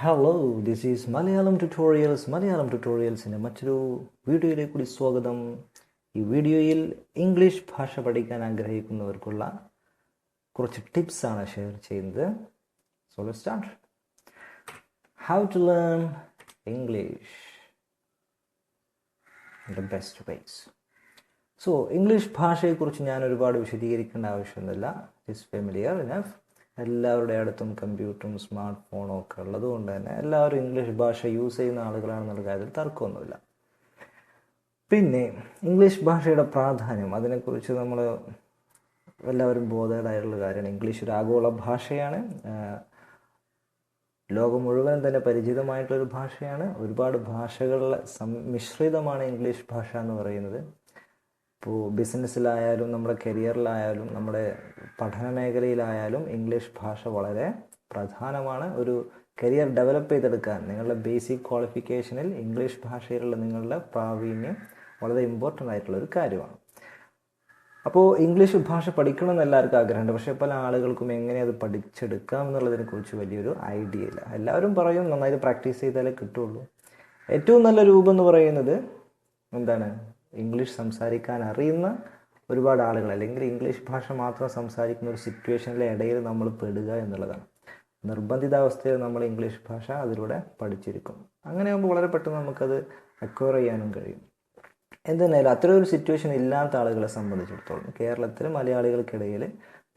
Hello this is Malayalam ട്യൂട്ടോറിയൽസിൻ്റെ മറ്റൊരു വീഡിയോയിലേക്ക് കൂടി സ്വാഗതം. ഈ വീഡിയോയിൽ ഇംഗ്ലീഷ് ഭാഷ പഠിക്കാൻ ആഗ്രഹിക്കുന്നവർക്കുള്ള കുറച്ച് ടിപ്സാണ് ഷെയർ ചെയ്യുന്നത്. So let's start. How to learn English the best ways. So English ഭാഷയെക്കുറിച്ച് ഞാൻ ഒരുപാട് വിശദീകരിക്കേണ്ട ആവശ്യമൊന്നുമില്ല. It's familiar enough. എല്ലാവരുടെ അടുത്തും കമ്പ്യൂട്ടറും സ്മാർട്ട് ഫോണും ഒക്കെ ഉള്ളത് കൊണ്ട് തന്നെ എല്ലാവരും ഇംഗ്ലീഷ് ഭാഷ യൂസ് ചെയ്യുന്ന ആളുകളാണെന്നുള്ള കാര്യത്തിൽ തർക്കമൊന്നുമില്ല. പിന്നെ ഇംഗ്ലീഷ് ഭാഷയുടെ പ്രാധാന്യം, അതിനെക്കുറിച്ച് നമ്മൾ എല്ലാവരും ബോധേഡായിട്ടുള്ള കാര്യമാണ്. ഇംഗ്ലീഷ് ഒരു ആഗോള ഭാഷയാണ്. ലോകം മുഴുവൻ തന്നെ പരിചിതമായിട്ടുള്ളൊരു ഭാഷയാണ്. ഒരുപാട് ഭാഷകളുടെ മിശ്രിതമാണ് ഇംഗ്ലീഷ് ഭാഷ എന്ന് പറയുന്നത്. ഇപ്പോൾ ബിസിനസ്സിലായാലും നമ്മുടെ കരിയറിലായാലും നമ്മുടെ പഠന മേഖലയിലായാലും ഇംഗ്ലീഷ് ഭാഷ വളരെ പ്രധാനമാണ്. ഒരു കരിയർ ഡെവലപ്പ് ചെയ്തെടുക്കാൻ നിങ്ങളുടെ ബേസിക് ക്വാളിഫിക്കേഷനിൽ ഇംഗ്ലീഷ് ഭാഷയിലുള്ള നിങ്ങളുടെ പ്രാവീണ്യം വളരെ ഇമ്പോർട്ടൻ്റ് ആയിട്ടുള്ളൊരു കാര്യമാണ്. അപ്പോൾ ഇംഗ്ലീഷ് ഭാഷ പഠിക്കണമെന്ന് എല്ലാവർക്കും ആഗ്രഹമുണ്ട്. പക്ഷേ പല ആളുകൾക്കും എങ്ങനെ അത് പഠിച്ചെടുക്കാം എന്നുള്ളതിനെക്കുറിച്ച് വലിയൊരു ഐഡിയ ഇല്ല. എല്ലാവരും പറയും നന്നായിട്ട് പ്രാക്ടീസ് ചെയ്താലേ കിട്ടുള്ളൂ. ഏറ്റവും നല്ല രൂപം എന്ന് പറയുന്നത് എന്താണ്? ഇംഗ്ലീഷ് സംസാരിക്കാൻ അറിയുന്ന ഒരുപാട് ആളുകൾ, അല്ലെങ്കിൽ ഇംഗ്ലീഷ് ഭാഷ മാത്രം സംസാരിക്കുന്ന ഒരു സിറ്റുവേഷനിലെ ഇടയിൽ നമ്മൾ പെടുക എന്നുള്ളതാണ്. നിർബന്ധിതാവസ്ഥയിൽ നമ്മൾ ഇംഗ്ലീഷ് ഭാഷ അതിലൂടെ പഠിച്ചിരിക്കും. അങ്ങനെയാകുമ്പോൾ വളരെ പെട്ടെന്ന് നമുക്കത് അക്വയർ ചെയ്യാനും കഴിയും. എന്തെന്നാലും അത്തരം ഒരു സിറ്റുവേഷൻ ഇല്ലാത്ത ആളുകളെ സംബന്ധിച്ചിടത്തോളം കേരളത്തിൽ മലയാളികൾക്കിടയിൽ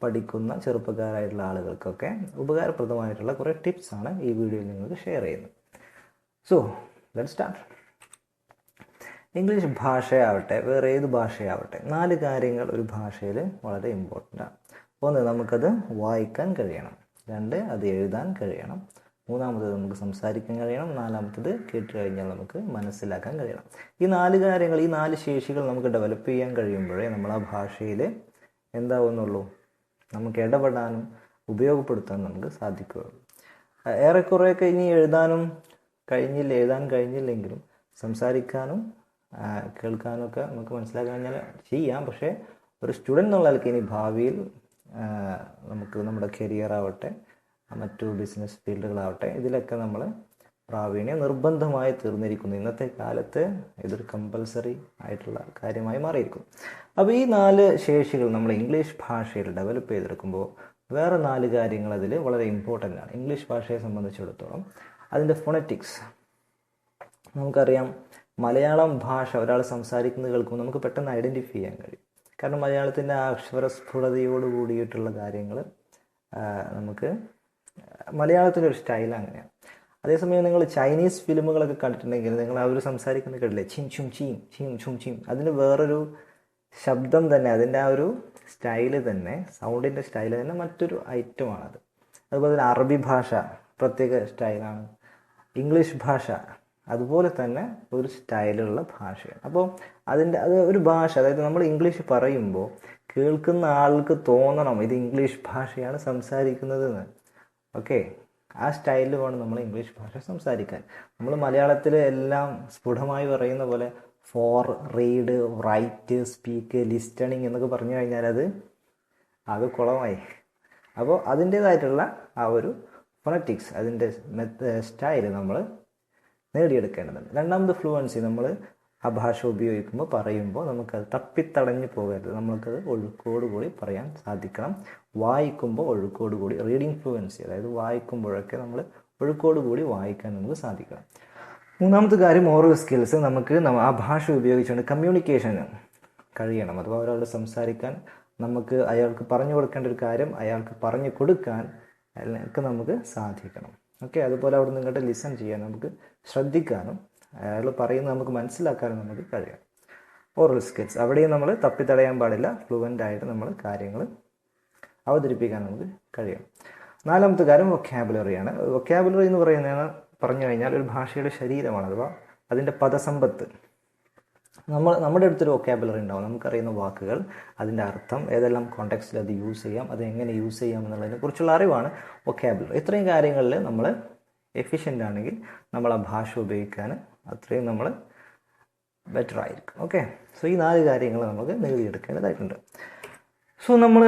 പഠിക്കുന്ന ചെറുപ്പക്കാരായിട്ടുള്ള ആളുകൾക്കൊക്കെ ഉപകാരപ്രദമായിട്ടുള്ള കുറേ ടിപ്സാണ് ഈ വീഡിയോയിൽ നിങ്ങൾക്ക് ഷെയർ ചെയ്യുന്നത്. So let's start. ഇംഗ്ലീഷ് ഭാഷയാവട്ടെ വേറെ ഏത് ഭാഷയാവട്ടെ 4 കാര്യങ്ങൾ ഒരു ഭാഷയിൽ വളരെ ഇമ്പോർട്ടൻ്റ് ആണ്. 1, നമുക്കത് വായിക്കാൻ കഴിയണം. 2, അത് എഴുതാൻ കഴിയണം. 3, നമുക്ക് സംസാരിക്കാൻ കഴിയണം. 4, കേട്ട് കഴിഞ്ഞാൽ നമുക്ക് മനസ്സിലാക്കാൻ കഴിയണം. ഈ 4 കാര്യങ്ങൾ, ഈ 4 ശേഷികൾ നമുക്ക് ഡെവലപ്പ് ചെയ്യാൻ കഴിയുമ്പോഴേ നമ്മൾ ആ ഭാഷയിൽ എന്താവുന്നുള്ളൂ, നമുക്ക് ഇടപെടാനും ഉപയോഗപ്പെടുത്താനും നമുക്ക് സാധിക്കുകയുള്ളൂ. ഏറെക്കുറെയൊക്കെ ഇനി എഴുതാൻ കഴിഞ്ഞില്ലെങ്കിലും സംസാരിക്കാനും കേൾക്കാനൊക്കെ നമുക്ക് മനസ്സിലാക്കാൻ കഴിഞ്ഞാൽ ചെയ്യാം. പക്ഷേ ഒരു സ്റ്റുഡൻ്റ് എന്നുള്ള നിലയ്ക്ക് ഇനി ഭാവിയിൽ നമുക്ക് നമ്മുടെ കരിയർ ആവട്ടെ മറ്റു ബിസിനസ് ഫീൽഡുകളാവട്ടെ ഇതിലൊക്കെ നമ്മൾ പ്രാവീണ്യം നിർബന്ധമായി തീർന്നിരിക്കുന്നു. ഇന്നത്തെ കാലത്ത് ഇതൊരു കമ്പൽസറി ആയിട്ടുള്ള കാര്യമായി മാറിയിരിക്കും. അപ്പോൾ ഈ 4 ശേഷികൾ നമ്മൾ ഇംഗ്ലീഷ് ഭാഷയിൽ ഡെവലപ്പ് ചെയ്തെടുക്കുമ്പോൾ വേറെ 4 കാര്യങ്ങൾ അതിൽ വളരെ ഇമ്പോർട്ടൻ്റ് ആണ്. ഇംഗ്ലീഷ് ഭാഷയെ സംബന്ധിച്ചിടത്തോളം അതിൻ്റെ ഫോണറ്റിക്സ്. നമുക്കറിയാം, മലയാളം ഭാഷ ഒരാൾ സംസാരിക്കുന്നത് കേൾക്കുമ്പോൾ നമുക്ക് പെട്ടെന്ന് ഐഡൻറ്റിഫൈ ചെയ്യാൻ കഴിയും. കാരണം മലയാളത്തിൻ്റെ ആ അക്ഷരസ്ഫുടതയോട് കൂടിയിട്ടുള്ള കാര്യങ്ങൾ നമുക്ക് മലയാളത്തിൻ്റെ ഒരു സ്റ്റൈൽ അങ്ങനെയാണ്. അതേസമയം നിങ്ങൾ ചൈനീസ് ഫിലിമുകളൊക്കെ കണ്ടിട്ടുണ്ടെങ്കിൽ നിങ്ങൾ അവർ സംസാരിക്കുന്നത് കേട്ടില്ലേ, ചിം ചും ചീം ചീം ചും ചീം. അതിന് വേറൊരു ശബ്ദം തന്നെ, അതിൻ്റെ ആ ഒരു സ്റ്റൈല് തന്നെ, സൗണ്ടിൻ്റെ സ്റ്റൈല് തന്നെ മറ്റൊരു ഐറ്റമാണത്. അതുപോലെ തന്നെ അറബി ഭാഷ പ്രത്യേക സ്റ്റൈലാണ്. ഇംഗ്ലീഷ് ഭാഷ അതുപോലെ തന്നെ ഒരു സ്റ്റൈലുള്ള ഭാഷയാണ്. അപ്പോൾ അത് ഒരു ഭാഷ, അതായത് നമ്മൾ ഇംഗ്ലീഷ് പറയുമ്പോൾ കേൾക്കുന്ന ആൾക്ക് തോന്നണം ഇത് ഇംഗ്ലീഷ് ഭാഷയാണ് സംസാരിക്കുന്നത് എന്ന്. ഓക്കെ, ആ സ്റ്റൈലിൽ വേണം നമ്മൾ ഇംഗ്ലീഷ് ഭാഷ സംസാരിക്കാൻ. നമ്മൾ മലയാളത്തിൽ എല്ലാം സ്ഫുടമായി പറയുന്ന പോലെ four, read, right, speak, listening എന്നൊക്കെ പറഞ്ഞു കഴിഞ്ഞാൽ അത് കുളമായി. അപ്പോൾ അതിൻ്റേതായിട്ടുള്ള ആ ഒരു ഫോണറ്റിക്സ്, അതിൻ്റെ സ്റ്റൈല് നമ്മൾ നേടിയെടുക്കേണ്ടതുണ്ട്. 2, ഫ്ലുവൻസി. നമ്മൾ ആ ഭാഷ ഉപയോഗിക്കുമ്പോൾ പറയുമ്പോൾ നമുക്കത് തപ്പിത്തടഞ്ഞു പോകരുത്. നമുക്കത് ഒഴുക്കോടുകൂടി പറയാൻ സാധിക്കണം. വായിക്കുമ്പോൾ ഒഴുക്കോടുകൂടി, റീഡിങ് ഫ്ലുവൻസി, അതായത് വായിക്കുമ്പോഴൊക്കെ നമ്മൾ ഒഴുക്കോടുകൂടി വായിക്കാൻ നമുക്ക് സാധിക്കണം. 3 കാര്യം ഓറൽ സ്കിൽസ്. നമുക്ക് ആ ഭാഷ ഉപയോഗിച്ചുകൊണ്ട് കമ്മ്യൂണിക്കേഷന് കഴിയണം. അഥവാ ഒരാളോട് സംസാരിക്കാൻ നമുക്ക് അയാൾക്ക് പറഞ്ഞു കൊടുക്കേണ്ട ഒരു കാര്യം അയാൾക്ക് പറഞ്ഞു കൊടുക്കാൻ ഒക്കെ നമുക്ക് സാധിക്കണം. ഓക്കെ, അതുപോലെ അവിടെ നിങ്ങളുടെ ലിസൺ ചെയ്യാൻ നമുക്ക് ശ്രദ്ധിക്കാനും അയാൾ പറയുന്നത് നമുക്ക് മനസ്സിലാക്കാനും നമുക്ക് കഴിയണം. ഓറൽ സ്കിൽസ്, അവിടെയും നമ്മൾ തപ്പിത്തടയാൻ പാടില്ല. ഫ്ലുവൻ്റ് ആയിട്ട് നമ്മൾ കാര്യങ്ങൾ അവതരിപ്പിക്കാൻ നമുക്ക് കഴിയണം. 4 കാര്യം വൊക്കാബുലറിയാണ്. വൊക്കാബുലറി എന്ന് പറഞ്ഞു കഴിഞ്ഞാൽ ഒരു ഭാഷയുടെ ശരീരമാണ്, അഥവാ അതിൻ്റെ പദസമ്പത്ത്. നമ്മുടെ അടുത്തൊരു വൊക്കാബുലറി ഉണ്ടാവും. നമുക്കറിയുന്ന വാക്കുകൾ, അതിൻ്റെ അർത്ഥം, ഏതെല്ലാം കോണ്ടെക്സ്റ്റിൽ അത് യൂസ് ചെയ്യാം, അത് എങ്ങനെ യൂസ് ചെയ്യാം എന്നുള്ളതിനെ കുറിച്ചുള്ള അറിവാണ് വൊക്കാബുലറി. ഇത്രയും കാര്യങ്ങളിൽ നമ്മൾ എഫിഷ്യൻ്റ് ആണെങ്കിൽ നമ്മൾ ആ ഭാഷ ഉപയോഗിക്കാൻ അത്രയും നമ്മൾ ബെറ്റർ ആയിരിക്കും. ഓക്കെ, സോ ഈ 4 കാര്യങ്ങൾ നമുക്ക് നേടിയെടുക്കേണ്ടതായിട്ടുണ്ട്. സോ നമ്മൾ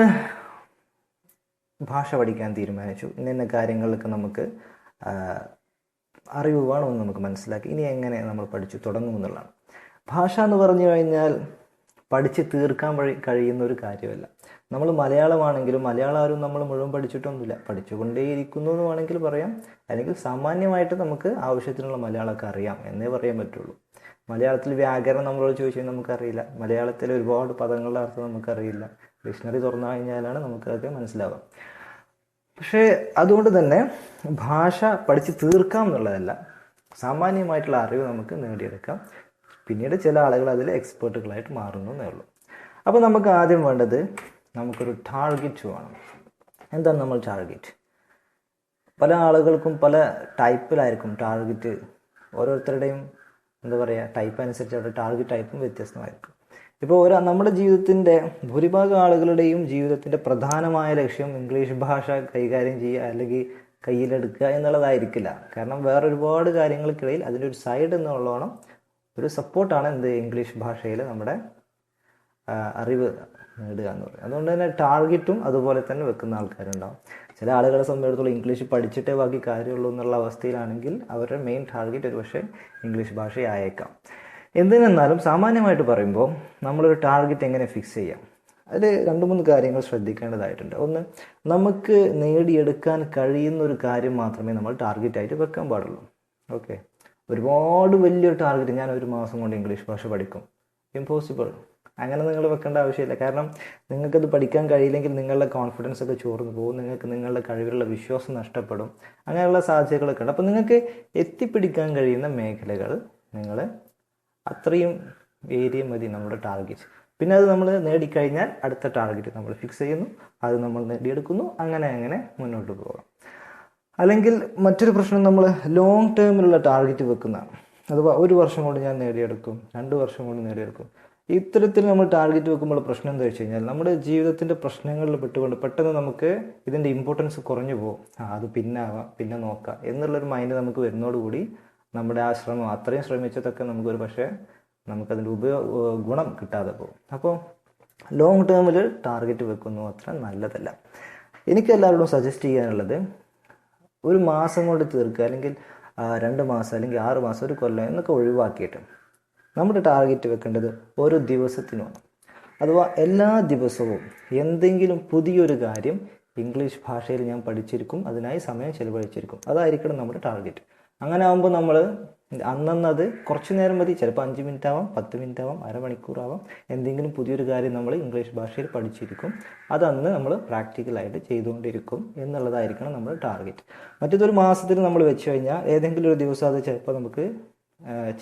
ഭാഷ പഠിക്കാൻ തീരുമാനിച്ചു, ഇന്ന കാര്യങ്ങളൊക്കെ നമുക്ക് അറിവ് വേണമെന്ന് നമുക്ക് മനസ്സിലാക്കി. ഇനി എങ്ങനെ നമ്മൾ പഠിച്ചു തുടങ്ങുമെന്നുള്ളതാണ്. ഭാഷ എന്ന് പറഞ്ഞു കഴിഞ്ഞാൽ പഠിച്ച് തീർക്കാൻ കഴിയുന്ന ഒരു കാര്യമല്ല. നമ്മൾ മലയാളമാണെങ്കിലും മലയാളം ആരും നമ്മൾ മുഴുവൻ പഠിച്ചിട്ടൊന്നുമില്ല, പഠിച്ചുകൊണ്ടേയിരിക്കുന്നു എന്ന് വേണമെങ്കിൽ പറയാം. അല്ലെങ്കിൽ സാമാന്യമായിട്ട് നമുക്ക് ആവശ്യത്തിനുള്ള മലയാളമൊക്കെ അറിയാം എന്നേ പറയാൻ പറ്റുള്ളൂ. മലയാളത്തിൽ വ്യാകരണം നമ്മളോട് ചോദിച്ചാൽ നമുക്കറിയില്ല. മലയാളത്തിലെ ഒരുപാട് പദങ്ങളുടെ അർത്ഥം നമുക്കറിയില്ല. ഡിക്ഷണറി തുറന്നു കഴിഞ്ഞാലാണ് നമുക്കതൊക്കെ മനസ്സിലാവുക. പക്ഷേ അതുകൊണ്ട് തന്നെ ഭാഷ പഠിച്ച് തീർക്കാം എന്നുള്ളതല്ല, സാമാന്യമായിട്ടുള്ള അറിവ് നമുക്ക് നേടിയെടുക്കാം. പിന്നീട് ചില ആളുകൾ അതിൽ എക്സ്പേർട്ടുകളായിട്ട് മാറുന്നു എന്നേ ഉള്ളൂ. അപ്പോൾ നമുക്ക് ആദ്യം വേണ്ടത് നമുക്കൊരു ടാർഗറ്റ് വേണം. എന്താണ് നമ്മൾ ടാർഗറ്റ്? പല ആളുകൾക്കും പല ടൈപ്പിലായിരിക്കും ടാർഗറ്റ്. ഓരോരുത്തരുടെയും എന്താ പറയുക, ടൈപ്പ് അനുസരിച്ച് അവരുടെ ടാർഗറ്റ് ടൈപ്പും വ്യത്യസ്തമായിരിക്കും. ഇപ്പോൾ നമ്മുടെ ജീവിതത്തിൻ്റെ ഭൂരിഭാഗം ആളുകളുടെയും ജീവിതത്തിൻ്റെ പ്രധാനമായ ലക്ഷ്യം ഇംഗ്ലീഷ് ഭാഷ കൈകാര്യം ചെയ്യുക അല്ലെങ്കിൽ കയ്യിലെടുക്കുക എന്നുള്ളതായിരിക്കില്ല. കാരണം വേറെ ഒരുപാട് കാര്യങ്ങൾക്കിടയിൽ അതിൻ്റെ ഒരു സൈഡ് എന്നുള്ളതാണ്, ഒരു സപ്പോർട്ടാണ് എന്ത് ഇംഗ്ലീഷ് ഭാഷയിൽ നമ്മുടെ അറിവ് നേടുക എന്ന് പറയും. അതുകൊണ്ട് തന്നെ ടാർഗറ്റും അതുപോലെ തന്നെ വെക്കുന്ന ആൾക്കാരുണ്ടാവും. ചില ആളുകളെ സംബന്ധിച്ചിടത്തോളം ഇംഗ്ലീഷ് പഠിച്ചിട്ടേ ബാക്കി കാര്യമുള്ളൂ എന്നുള്ള അവസ്ഥയിലാണെങ്കിൽ അവരുടെ മെയിൻ ടാർഗറ്റ് ഒരു പക്ഷേ ഇംഗ്ലീഷ് ഭാഷയായേക്കാം. എന്തിനെന്നാലും സാമാന്യമായിട്ട് പറയുമ്പോൾ നമ്മളൊരു ടാർഗറ്റ് എങ്ങനെ ഫിക്സ് ചെയ്യാം, അതിൽ 2-3 കാര്യങ്ങൾ ശ്രദ്ധിക്കേണ്ടതായിട്ടുണ്ട്. ഒന്ന്, നമുക്ക് നേടിയെടുക്കാൻ കഴിയുന്ന ഒരു കാര്യം മാത്രമേ നമ്മൾ ടാർഗറ്റായിട്ട് വെക്കാൻ പാടുള്ളൂ. ഓക്കെ, ഒരുപാട് വലിയൊരു ടാർഗറ്റ്, ഞാൻ 1 മാസം കൊണ്ട് ഇംഗ്ലീഷ് ഭാഷ പഠിക്കും, ഇമ്പോസിബിൾ. അങ്ങനെ നിങ്ങൾ വെക്കേണ്ട ആവശ്യമില്ല. കാരണം നിങ്ങൾക്കത് പഠിക്കാൻ കഴിയില്ലെങ്കിൽ നിങ്ങളുടെ കോൺഫിഡൻസ് ഒക്കെ ചോർന്നു പോകും, നിങ്ങൾക്ക് നിങ്ങളുടെ കഴിവിലുള്ള വിശ്വാസം നഷ്ടപ്പെടും, അങ്ങനെയുള്ള സാധ്യതകളൊക്കെ ഉണ്ട്. അപ്പോൾ നിങ്ങൾക്ക് എത്തിപ്പിടിക്കാൻ കഴിയുന്ന മേഖലകൾ നിങ്ങൾ അത്രയും ഏരിയ മതി നമ്മുടെ ടാർഗറ്റ്. പിന്നെ അത് നമ്മൾ നേടിക്കഴിഞ്ഞാൽ അടുത്ത ടാർഗറ്റ് നമ്മൾ ഫിക്സ് ചെയ്യുന്നു, അത് നമ്മൾ നേടിയെടുക്കുന്നു, അങ്ങനെ മുന്നോട്ട് പോകാം. അല്ലെങ്കിൽ മറ്റൊരു പ്രശ്നം, നമ്മൾ ലോങ് ടേമിലുള്ള ടാർഗറ്റ് വെക്കുന്നതാണ്. അഥവാ 1 വർഷം കൊണ്ട് ഞാൻ നേടിയെടുക്കും, 2 വർഷം കൊണ്ട് നേടിയെടുക്കും. ഇത്തരത്തിൽ നമ്മൾ ടാർഗറ്റ് വെക്കുമ്പോൾ പ്രശ്നം എന്താ വെച്ച് കഴിഞ്ഞാൽ നമ്മുടെ ജീവിതത്തിൻ്റെ പ്രശ്നങ്ങളിൽ പെട്ടുകൊണ്ട് പെട്ടെന്ന് നമുക്ക് ഇതിൻ്റെ ഇമ്പോർട്ടൻസ് കുറഞ്ഞു പോകും. അത് പിന്നെ ആവാം, പിന്നെ നോക്കാം എന്നുള്ളൊരു മൈൻഡ് നമുക്ക് വരുന്നതോടുകൂടി നമ്മുടെ ആ ശ്രമം, അത്രയും ശ്രമിച്ചതൊക്കെ നമുക്കൊരു പക്ഷേ നമുക്കതിൻ്റെ ഗുണം കിട്ടാതെ പോകും. അപ്പോൾ ലോങ് ടേമിൽ ടാർഗറ്റ് വെക്കുന്നു അത്ര നല്ലതല്ല. എനിക്ക് എല്ലാവരോടും സജസ്റ്റ് ചെയ്യാനുള്ളത്, 1 മാസം കൊണ്ട് തീർക്കുക, അല്ലെങ്കിൽ 2 മാസം, അല്ലെങ്കിൽ 6 മാസം, 1 കൊല്ലം എന്നൊക്കെ ഒഴിവാക്കിയിട്ട് നമ്മുടെ ടാർഗറ്റ് വെക്കേണ്ടത് ഓരോ ദിവസത്തിനുമാണ്. അഥവാ എല്ലാ ദിവസവും എന്തെങ്കിലും പുതിയൊരു കാര്യം ഇംഗ്ലീഷ് ഭാഷയിൽ ഞാൻ പഠിച്ചിരിക്കും, അതിനായി സമയം ചെലവഴിച്ചിരിക്കും, അതായിരിക്കണം നമ്മുടെ ടാർഗറ്റ്. അങ്ങനെ ആകുമ്പോൾ നമ്മൾ അന്നത് കുറച്ച് നേരം മതി, ചിലപ്പോൾ 5 മിനിറ്റ് ആവാം, 10 മിനിറ്റ് ആവാം, അരമണിക്കൂറാവാം, എന്തെങ്കിലും പുതിയൊരു കാര്യം നമ്മൾ ഇംഗ്ലീഷ് ഭാഷയിൽ പഠിച്ചിരിക്കും, അതന്ന് നമ്മൾ പ്രാക്ടിക്കലായിട്ട് ചെയ്തുകൊണ്ടിരിക്കും എന്നുള്ളതായിരിക്കണം നമ്മുടെ ടാർഗറ്റ്. മറ്റേതൊരു മാസത്തിൽ നമ്മൾ വെച്ച് കഴിഞ്ഞാൽ ഏതെങ്കിലും ഒരു ദിവസം അത് ചിലപ്പോൾ നമുക്ക്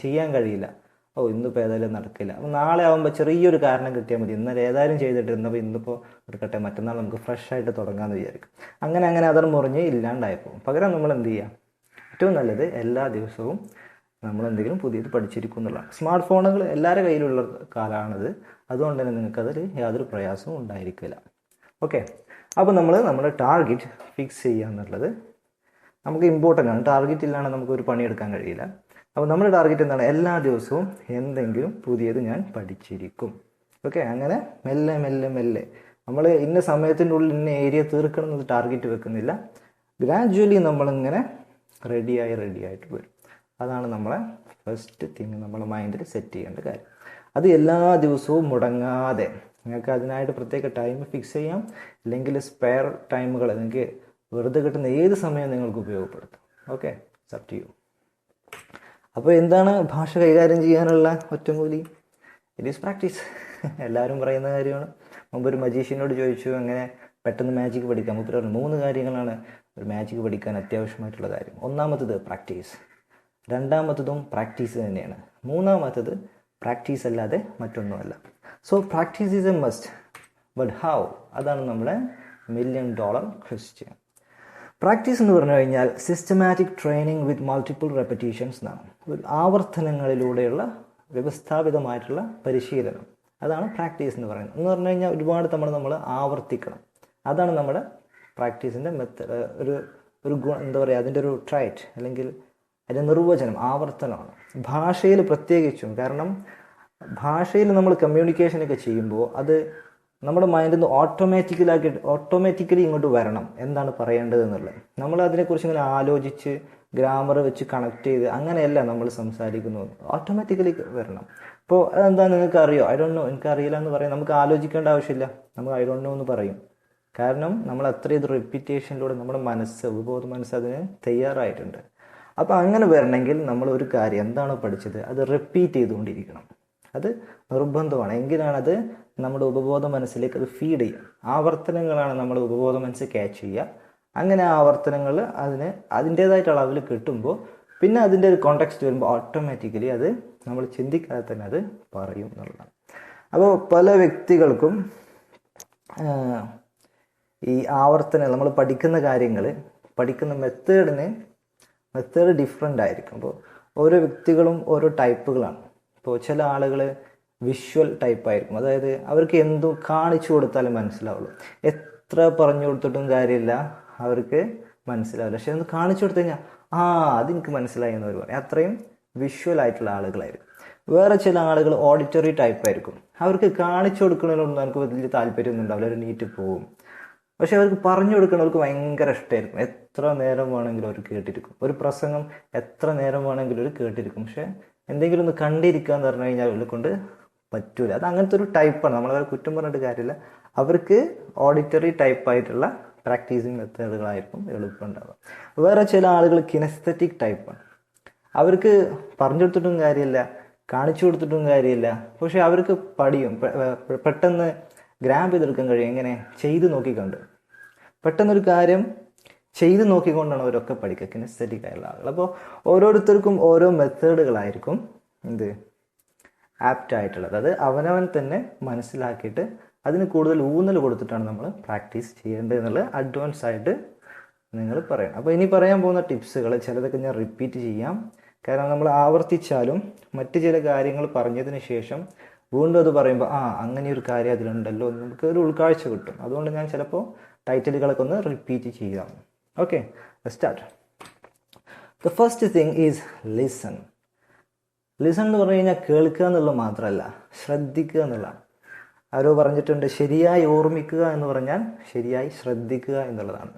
ചെയ്യാൻ കഴിയില്ല. ഇന്നിപ്പോൾ ഏതായാലും നടക്കില്ല, അപ്പോൾ നാളെ ആകുമ്പോൾ ചെറിയൊരു കാരണം കിട്ടിയാൽ മതി, ഇന്നലെ ഏതായാലും ചെയ്തിട്ടിരുന്നപ്പോൾ ഇന്നിപ്പോൾ എടുക്കട്ടെ, മറ്റന്നാൾ നമുക്ക് ഫ്രഷ് ആയിട്ട് തുടങ്ങാമെന്ന് വിചാരിക്കും. അങ്ങനെ അതർ മുറിഞ്ഞ് ഇല്ലാണ്ടായിപ്പോകും. പകരം നമ്മൾ എന്ത് ചെയ്യുക, ഏറ്റവും നല്ലത് എല്ലാ ദിവസവും നമ്മൾ എന്തെങ്കിലും പുതിയത് പഠിച്ചിരിക്കും എന്നുള്ളതാണ്. സ്മാർട്ട് ഫോണുകൾ എല്ലാവരുടെ കയ്യിലുള്ള കാലമാണിത്, അതുകൊണ്ട് തന്നെ നിങ്ങൾക്കതിൽ യാതൊരു പ്രയാസവും ഉണ്ടായിരിക്കില്ല. ഓക്കെ, അപ്പോൾ നമ്മുടെ ടാർഗറ്റ് ഫിക്സ് ചെയ്യുക എന്നുള്ളത് നമുക്ക് ഇമ്പോർട്ടൻ്റ് ആണ്. ടാർഗറ്റ് ഇല്ലാണ്ട് നമുക്കൊരു പണിയെടുക്കാൻ കഴിയില്ല. അപ്പോൾ നമ്മുടെ ടാർഗറ്റ് എന്താണ്? എല്ലാ ദിവസവും എന്തെങ്കിലും പുതിയത് ഞാൻ പഠിച്ചിരിക്കും. ഓക്കെ, അങ്ങനെ മെല്ലെ നമ്മൾ ഇന്ന സമയത്തിൻ്റെ ഉള്ളിൽ ഇന്ന ഏരിയ തീർക്കണം എന്നത് ടാർഗറ്റ് വെക്കുന്നില്ല. ഗ്രാജുവലി നമ്മളിങ്ങനെ റെഡിയായിട്ട് വരും. അതാണ് നമ്മളെ ഫസ്റ്റ് തിങ് നമ്മളെ മൈൻഡിൽ സെറ്റ് ചെയ്യേണ്ട കാര്യം. അത് എല്ലാ ദിവസവും മുടങ്ങാതെ നിങ്ങൾക്ക് അതിനായിട്ട് പ്രത്യേക ടൈം ഫിക്സ് ചെയ്യാം, അല്ലെങ്കിൽ സ്പെയർ ടൈമുകൾ നിങ്ങൾക്ക് വെറുതെ കിട്ടുന്ന ഏത് സമയം നിങ്ങൾക്ക് ഉപയോഗപ്പെടുത്താം. Okay, up to you. അപ്പോൾ എന്താണ് ഭാഷ കൈകാര്യം ചെയ്യാനുള്ള ഒറ്റമൂലി? It is practice. എല്ലാവരും പറയുന്ന കാര്യമാണ്. മുമ്പ് ഒരു മജീഷ്യനോട് ചോദിച്ചു എങ്ങനെ പെട്ടെന്ന് മാജിക് പഠിക്കാം. മുപ്പര് പറഞ്ഞു 3 കാര്യങ്ങളാണ് ഒരു മാജിക് പഠിക്കാൻ അത്യാവശ്യമായിട്ടുള്ള കാര്യം. ഒന്നാമത്തത് പ്രാക്ടീസ്, രണ്ടാമത്തതും പ്രാക്ടീസ് തന്നെയാണ്, മൂന്നാമത്തത് പ്രാക്ടീസ് അല്ലാതെ മറ്റൊന്നുമല്ല. So practice is A must, but how? അതാണ് നമ്മുടെ $1 million ക്വസ്റ്റ്യൻ. പ്രാക്ടീസ് എന്ന് പറഞ്ഞു കഴിഞ്ഞാൽ systematic training with multiple repetitions എന്നാണ്. ആവർത്തനങ്ങളിലൂടെയുള്ള വ്യവസ്ഥാപിതമായിട്ടുള്ള പരിശീലനം, അതാണ് പ്രാക്ടീസ് എന്ന് പറയുന്നത്. എന്ന് പറഞ്ഞു കഴിഞ്ഞാൽ ഒരുപാട് തവണ നമ്മൾ ആവർത്തിക്കണം. അതാണ് നമ്മുടെ പ്രാക്ടീസിൻ്റെ ഒരു എന്താ പറയുക, അതിൻ്റെ ഒരു ട്രൈറ്റ് അല്ലെങ്കിൽ അതിൻ്റെ നിർവചനം ആവർത്തനമാണ്. ഭാഷയിൽ പ്രത്യേകിച്ചും, കാരണം ഭാഷയിൽ നമ്മൾ കമ്മ്യൂണിക്കേഷനൊക്കെ ചെയ്യുമ്പോൾ അത് നമ്മുടെ മൈൻഡിൽ നിന്ന് ഓട്ടോമാറ്റിക്കലി ഇങ്ങോട്ട് വരണം എന്താണ് പറയേണ്ടത് എന്നുള്ളത്. നമ്മൾ അതിനെക്കുറിച്ച് ഇങ്ങനെ ആലോചിച്ച് ഗ്രാമർ വെച്ച് കണക്ട് ചെയ്ത് അങ്ങനെയല്ല നമ്മൾ സംസാരിക്കുന്നത്, ഓട്ടോമാറ്റിക്കലി വരണം. ഇപ്പോൾ അതെന്താ നിങ്ങൾക്ക് അറിയോ, ഐ ഡോണ്ട് നോ, എനിക്കറിയില്ല എന്ന് പറയാം. നമുക്ക് ആലോചിക്കേണ്ട ആവശ്യമില്ല, നമുക്ക് ഐ ഡോണ്ട് നോ എന്ന് പറയും. കാരണം നമ്മൾ അത്രയും ഇത് റിപ്പീറ്റേഷനിലൂടെ നമ്മുടെ ഉപബോധ മനസ്സ് അതിന് തയ്യാറായിട്ടുണ്ട്. അപ്പോൾ അങ്ങനെ വരണമെങ്കിൽ നമ്മൾ ഒരു കാര്യം എന്താണോ പഠിച്ചത് അത് റിപ്പീറ്റ് ചെയ്തുകൊണ്ടിരിക്കണം. അത് നിർബന്ധമാണ്. എങ്കിലാണ് അത് നമ്മുടെ ഉപബോധ മനസ്സിലേക്ക് അത് ഫീഡ് ചെയ്യുക. ആവർത്തനങ്ങളാണ് നമ്മുടെ ഉപബോധ മനസ്സ് ക്യാച്ച് ചെയ്യുക. അങ്ങനെ ആവർത്തനങ്ങൾ അതിൻ്റേതായിട്ട് അളവിൽ കിട്ടുമ്പോൾ പിന്നെ അതിൻ്റെ ഒരു കോണ്ടെക്സ്റ്റ് വരുമ്പോൾ ഓട്ടോമാറ്റിക്കലി അത് നമ്മൾ ചിന്തിക്കാതെ തന്നെ അത് പറയും എന്നുള്ളതാണ്. അപ്പോൾ പല വ്യക്തികൾക്കും ഈ ആവർത്തനം നമ്മൾ പഠിക്കുന്ന കാര്യങ്ങൾ പഠിക്കുന്ന മെത്തേഡ് ഡിഫറെൻ്റ് ആയിരിക്കും. അപ്പോൾ ഓരോ വ്യക്തികളും ഓരോ ടൈപ്പുകളാണ്. ഇപ്പോൾ ചില ആളുകൾ വിഷ്വൽ ടൈപ്പായിരിക്കും, അതായത് അവർക്ക് എന്തും കാണിച്ചു കൊടുത്താലും മനസ്സിലാവുള്ളൂ. എത്ര പറഞ്ഞു കൊടുത്തിട്ടും കാര്യമില്ല, അവർക്ക് മനസ്സിലാവില്ല. പക്ഷെ ഒന്ന് കാണിച്ചു കൊടുത്തു കഴിഞ്ഞാൽ അതെനിക്ക് മനസ്സിലായി എന്ന് അവർ പറയും. അത്രയും വിഷ്വൽ ആയിട്ടുള്ള ആളുകളായിരിക്കും. വേറെ ചില ആളുകൾ ഓഡിറ്ററി ടൈപ്പായിരിക്കും. അവർക്ക് കാണിച്ചു കൊടുക്കുന്നതിനൊന്നും എനിക്ക് വലിയ താല്പര്യമൊന്നും ഉണ്ടാവില്ല, അവർ നീറ്റ് പോകും. പക്ഷെ അവർക്ക് പറഞ്ഞു കൊടുക്കുന്നവർക്ക് ഭയങ്കര ഇഷ്ടമായിരിക്കും. എത്ര നേരം വേണമെങ്കിലും അവർ കേട്ടിരിക്കും. ഒരു പ്രസംഗം എത്ര നേരം വേണമെങ്കിലും അവർ കേട്ടിരിക്കും. പക്ഷെ എന്തെങ്കിലും ഒന്ന് കണ്ടിരിക്കുക എന്ന് പറഞ്ഞു കഴിഞ്ഞാൽ അവരെ കൊണ്ട് പറ്റൂല. അത് അങ്ങനത്തെ ഒരു ടൈപ്പാണ്. നമ്മളവരെ കുറ്റം പറഞ്ഞിട്ട് കാര്യമില്ല. അവർക്ക് ഓഡിറ്ററി ടൈപ്പായിട്ടുള്ള പ്രാക്ടീസിങ് മെത്തേഡുകളായിരിക്കും എളുപ്പമുണ്ടാവുക. വേറെ ചില ആളുകൾ കിനസ്തെറ്റിക് ടൈപ്പാണ്. അവർക്ക് പറഞ്ഞു കൊടുത്തിട്ടും കാര്യമില്ല, കാണിച്ചു കൊടുത്തിട്ടും കാര്യമില്ല. പക്ഷെ അവർക്ക് പെട്ടെന്ന് ഗ്രാബ് ചെയ്തെടുക്കാൻ കഴിയും. എങ്ങനെ? ചെയ്ത് നോക്കിക്കൊണ്ട്. പെട്ടെന്നൊരു കാര്യം ചെയ്ത് നോക്കിക്കൊണ്ടാണ് അവരൊക്കെ പഠിക്കുക, കിനസ്തെറ്റിക് ആയുള്ള ആളുകൾ. അപ്പോൾ ഓരോരുത്തർക്കും ഓരോ മെത്തേഡുകളായിരിക്കും ആപ്റ്റ് ആയിട്ടുള്ളത്. അത് അവനവൻ തന്നെ മനസ്സിലാക്കിയിട്ട് അതിന് കൂടുതൽ ഊന്നൽ കൊടുത്തിട്ടാണ് നമ്മൾ പ്രാക്ടീസ് ചെയ്യേണ്ടത് എന്നുള്ളത് അഡ്വാൻസ് ആയിട്ട് നിങ്ങൾ പറയണം. അപ്പോൾ ഇനി പറയാൻ പോകുന്ന ടിപ്സുകൾ ചിലതൊക്കെ ഞാൻ റിപ്പീറ്റ് ചെയ്യാം. കാരണം നമ്മൾ ആവർത്തിച്ചാലും മറ്റ് ചില കാര്യങ്ങൾ പറഞ്ഞതിന് ശേഷം വീണ്ടും അത് പറയുമ്പോൾ അങ്ങനെ ഒരു കാര്യം അതിലുണ്ടല്ലോ എന്ന് നമുക്ക് ഒരു ഉൾക്കാഴ്ച കിട്ടും. അതുകൊണ്ട് ഞാൻ ചിലപ്പോൾ ടൈറ്റിലുകളൊക്കെ ഒന്ന് റിപ്പീറ്റ് ചെയ്യാം. Okay, start. The first thing is listen. Listen എന്ന് പറഞ്ഞു കഴിഞ്ഞാൽ കേൾക്കുക എന്നുള്ളത് മാത്രമല്ല, ശ്രദ്ധിക്കുക എന്നുള്ളതാണ്. ആരോ പറഞ്ഞിട്ടുണ്ട്, ശരിയായി ഓർമ്മിക്കുക എന്ന് പറഞ്ഞാൽ ശരിയായി ശ്രദ്ധിക്കുക എന്നുള്ളതാണ്.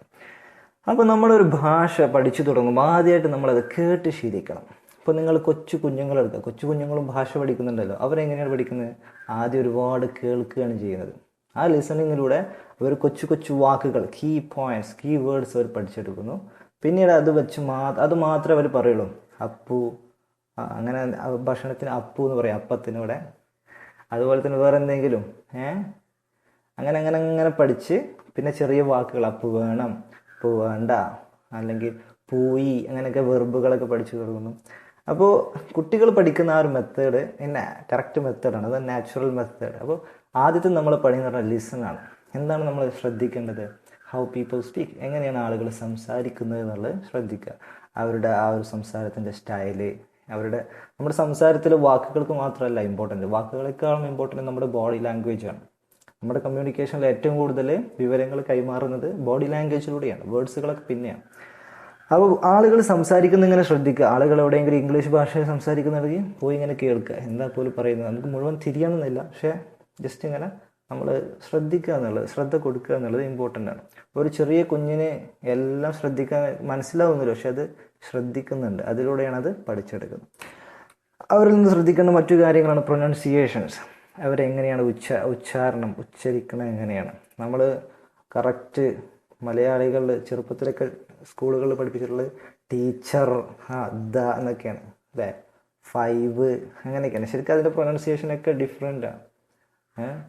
അപ്പോൾ നമ്മളൊരു ഭാഷ പഠിച്ചു തുടങ്ങുമ്പോൾ ആദ്യമായിട്ട് നമ്മളത് കേട്ട് ശീലിക്കണം. ഇപ്പോൾ നിങ്ങൾ കൊച്ചു കുഞ്ഞുങ്ങളെടുക്കുക, കൊച്ചു കുഞ്ഞുങ്ങളും ഭാഷ പഠിക്കുന്നുണ്ടല്ലോ. അവരെങ്ങനെയാണ് പഠിക്കുന്നത്? ആദ്യം ഒരുപാട് കേൾക്കുകയാണ് ചെയ്യുന്നത്. ആ ലിസണിങ്ങിലൂടെ അവർ കൊച്ചു കൊച്ചു വാക്കുകൾ, കീ പോയിന്റ്സ്, കീ വേർഡ്സ് അവർ പഠിച്ചെടുക്കുന്നു. പിന്നീട് അത് വെച്ച് അത് മാത്രമേ അവർ പറയുള്ളൂ. അപ്പു, അങ്ങനെ ഭക്ഷണത്തിന് അപ്പു എന്ന് പറയും, അപ്പത്തിനൂടെ. അതുപോലെ തന്നെ വേറെ എന്തെങ്കിലും അങ്ങനെ പഠിച്ച് പിന്നെ ചെറിയ വാക്കുകൾ, അപ്പു വേണം, അപ്പു വേണ്ട, അല്ലെങ്കിൽ പോയി, അങ്ങനെയൊക്കെ വെർബുകളൊക്കെ പഠിച്ചു തുടങ്ങുന്നു. അപ്പോൾ കുട്ടികൾ പഠിക്കുന്ന ആ ഒരു മെത്തേഡ് കറക്റ്റ് മെത്തേഡാണ്, അത് നാച്ചുറൽ മെത്തേഡ്. അപ്പോൾ ആദ്യത്തെ നമ്മൾ പഠിക്കുന്ന പറഞ്ഞാൽ ലിസൺ ആണ്. എന്താണ് നമ്മൾ ശ്രദ്ധിക്കേണ്ടത്? ഹൗ പീപ്പിൾ സ്പീക്ക്, എങ്ങനെയാണ് ആളുകൾ സംസാരിക്കുന്നത് എന്നുള്ളത് ശ്രദ്ധിക്കുക. അവരുടെ ആ ഒരു സംസാരത്തിൻ്റെ സ്റ്റൈല്, നമ്മുടെ സംസാരത്തിൽ വാക്കുകൾക്ക് മാത്രമല്ല ഇമ്പോർട്ടൻറ്റ്, വാക്കുകളെക്കാളും ഇമ്പോർട്ടൻറ്റ് നമ്മുടെ ബോഡി ലാംഗ്വേജാണ്. നമ്മുടെ കമ്മ്യൂണിക്കേഷനിൽ ഏറ്റവും കൂടുതൽ വിവരങ്ങൾ കൈമാറുന്നത് ബോഡി ലാംഗ്വേജിലൂടെയാണ്, വേർഡ്സുകളൊക്കെ പിന്നെയാണ്. അപ്പോൾ ആളുകൾ സംസാരിക്കുന്ന ഇങ്ങനെ ശ്രദ്ധിക്കുക. ആളുകൾ എവിടെയെങ്കിലും ഇംഗ്ലീഷ് ഭാഷയിൽ സംസാരിക്കുന്നുണ്ടെങ്കിൽ പോയി ഇങ്ങനെ കേൾക്കുക, എന്താ പോലും പറയുന്നത്. നമുക്ക് മുഴുവൻ തിരിയണമെന്നില്ല, പക്ഷേ ജസ്റ്റ് ഇങ്ങനെ നമ്മൾ ശ്രദ്ധിക്കുക എന്നുള്ളത്, ശ്രദ്ധ കൊടുക്കുക എന്നുള്ളത് ഇമ്പോർട്ടൻ്റ് ആണ്. ഒരു ചെറിയ കുഞ്ഞിന് എല്ലാം ശ്രദ്ധിക്കാൻ മനസ്സിലാവുന്നില്ല, പക്ഷെ അത് ശ്രദ്ധിക്കുന്നുണ്ട്. അതിലൂടെയാണ് അത് പഠിച്ചെടുക്കുന്നത്. അവരിൽ നിന്ന് ശ്രദ്ധിക്കേണ്ട മറ്റു കാര്യങ്ങളാണ് പ്രൊനൗൺസിയേഷൻസ്. അവരെങ്ങനെയാണ് ഉച്ചാരണം, ഉച്ചരിക്കുന്നത് എങ്ങനെയാണ്. നമ്മൾ കറക്റ്റ് മലയാളികളിൽ ചെറുപ്പത്തിലൊക്കെ സ്കൂളുകളിൽ പഠിപ്പിച്ചിട്ടുള്ളത് ടീച്ചർ, ദ എന്നൊക്കെയാണ്, അല്ലേ, 5 അങ്ങനെയൊക്കെയാണ്. ശരിക്കും അതിൻ്റെ പ്രൊനൗൺസിയേഷനൊക്കെ ഡിഫറെൻ്റാണ്.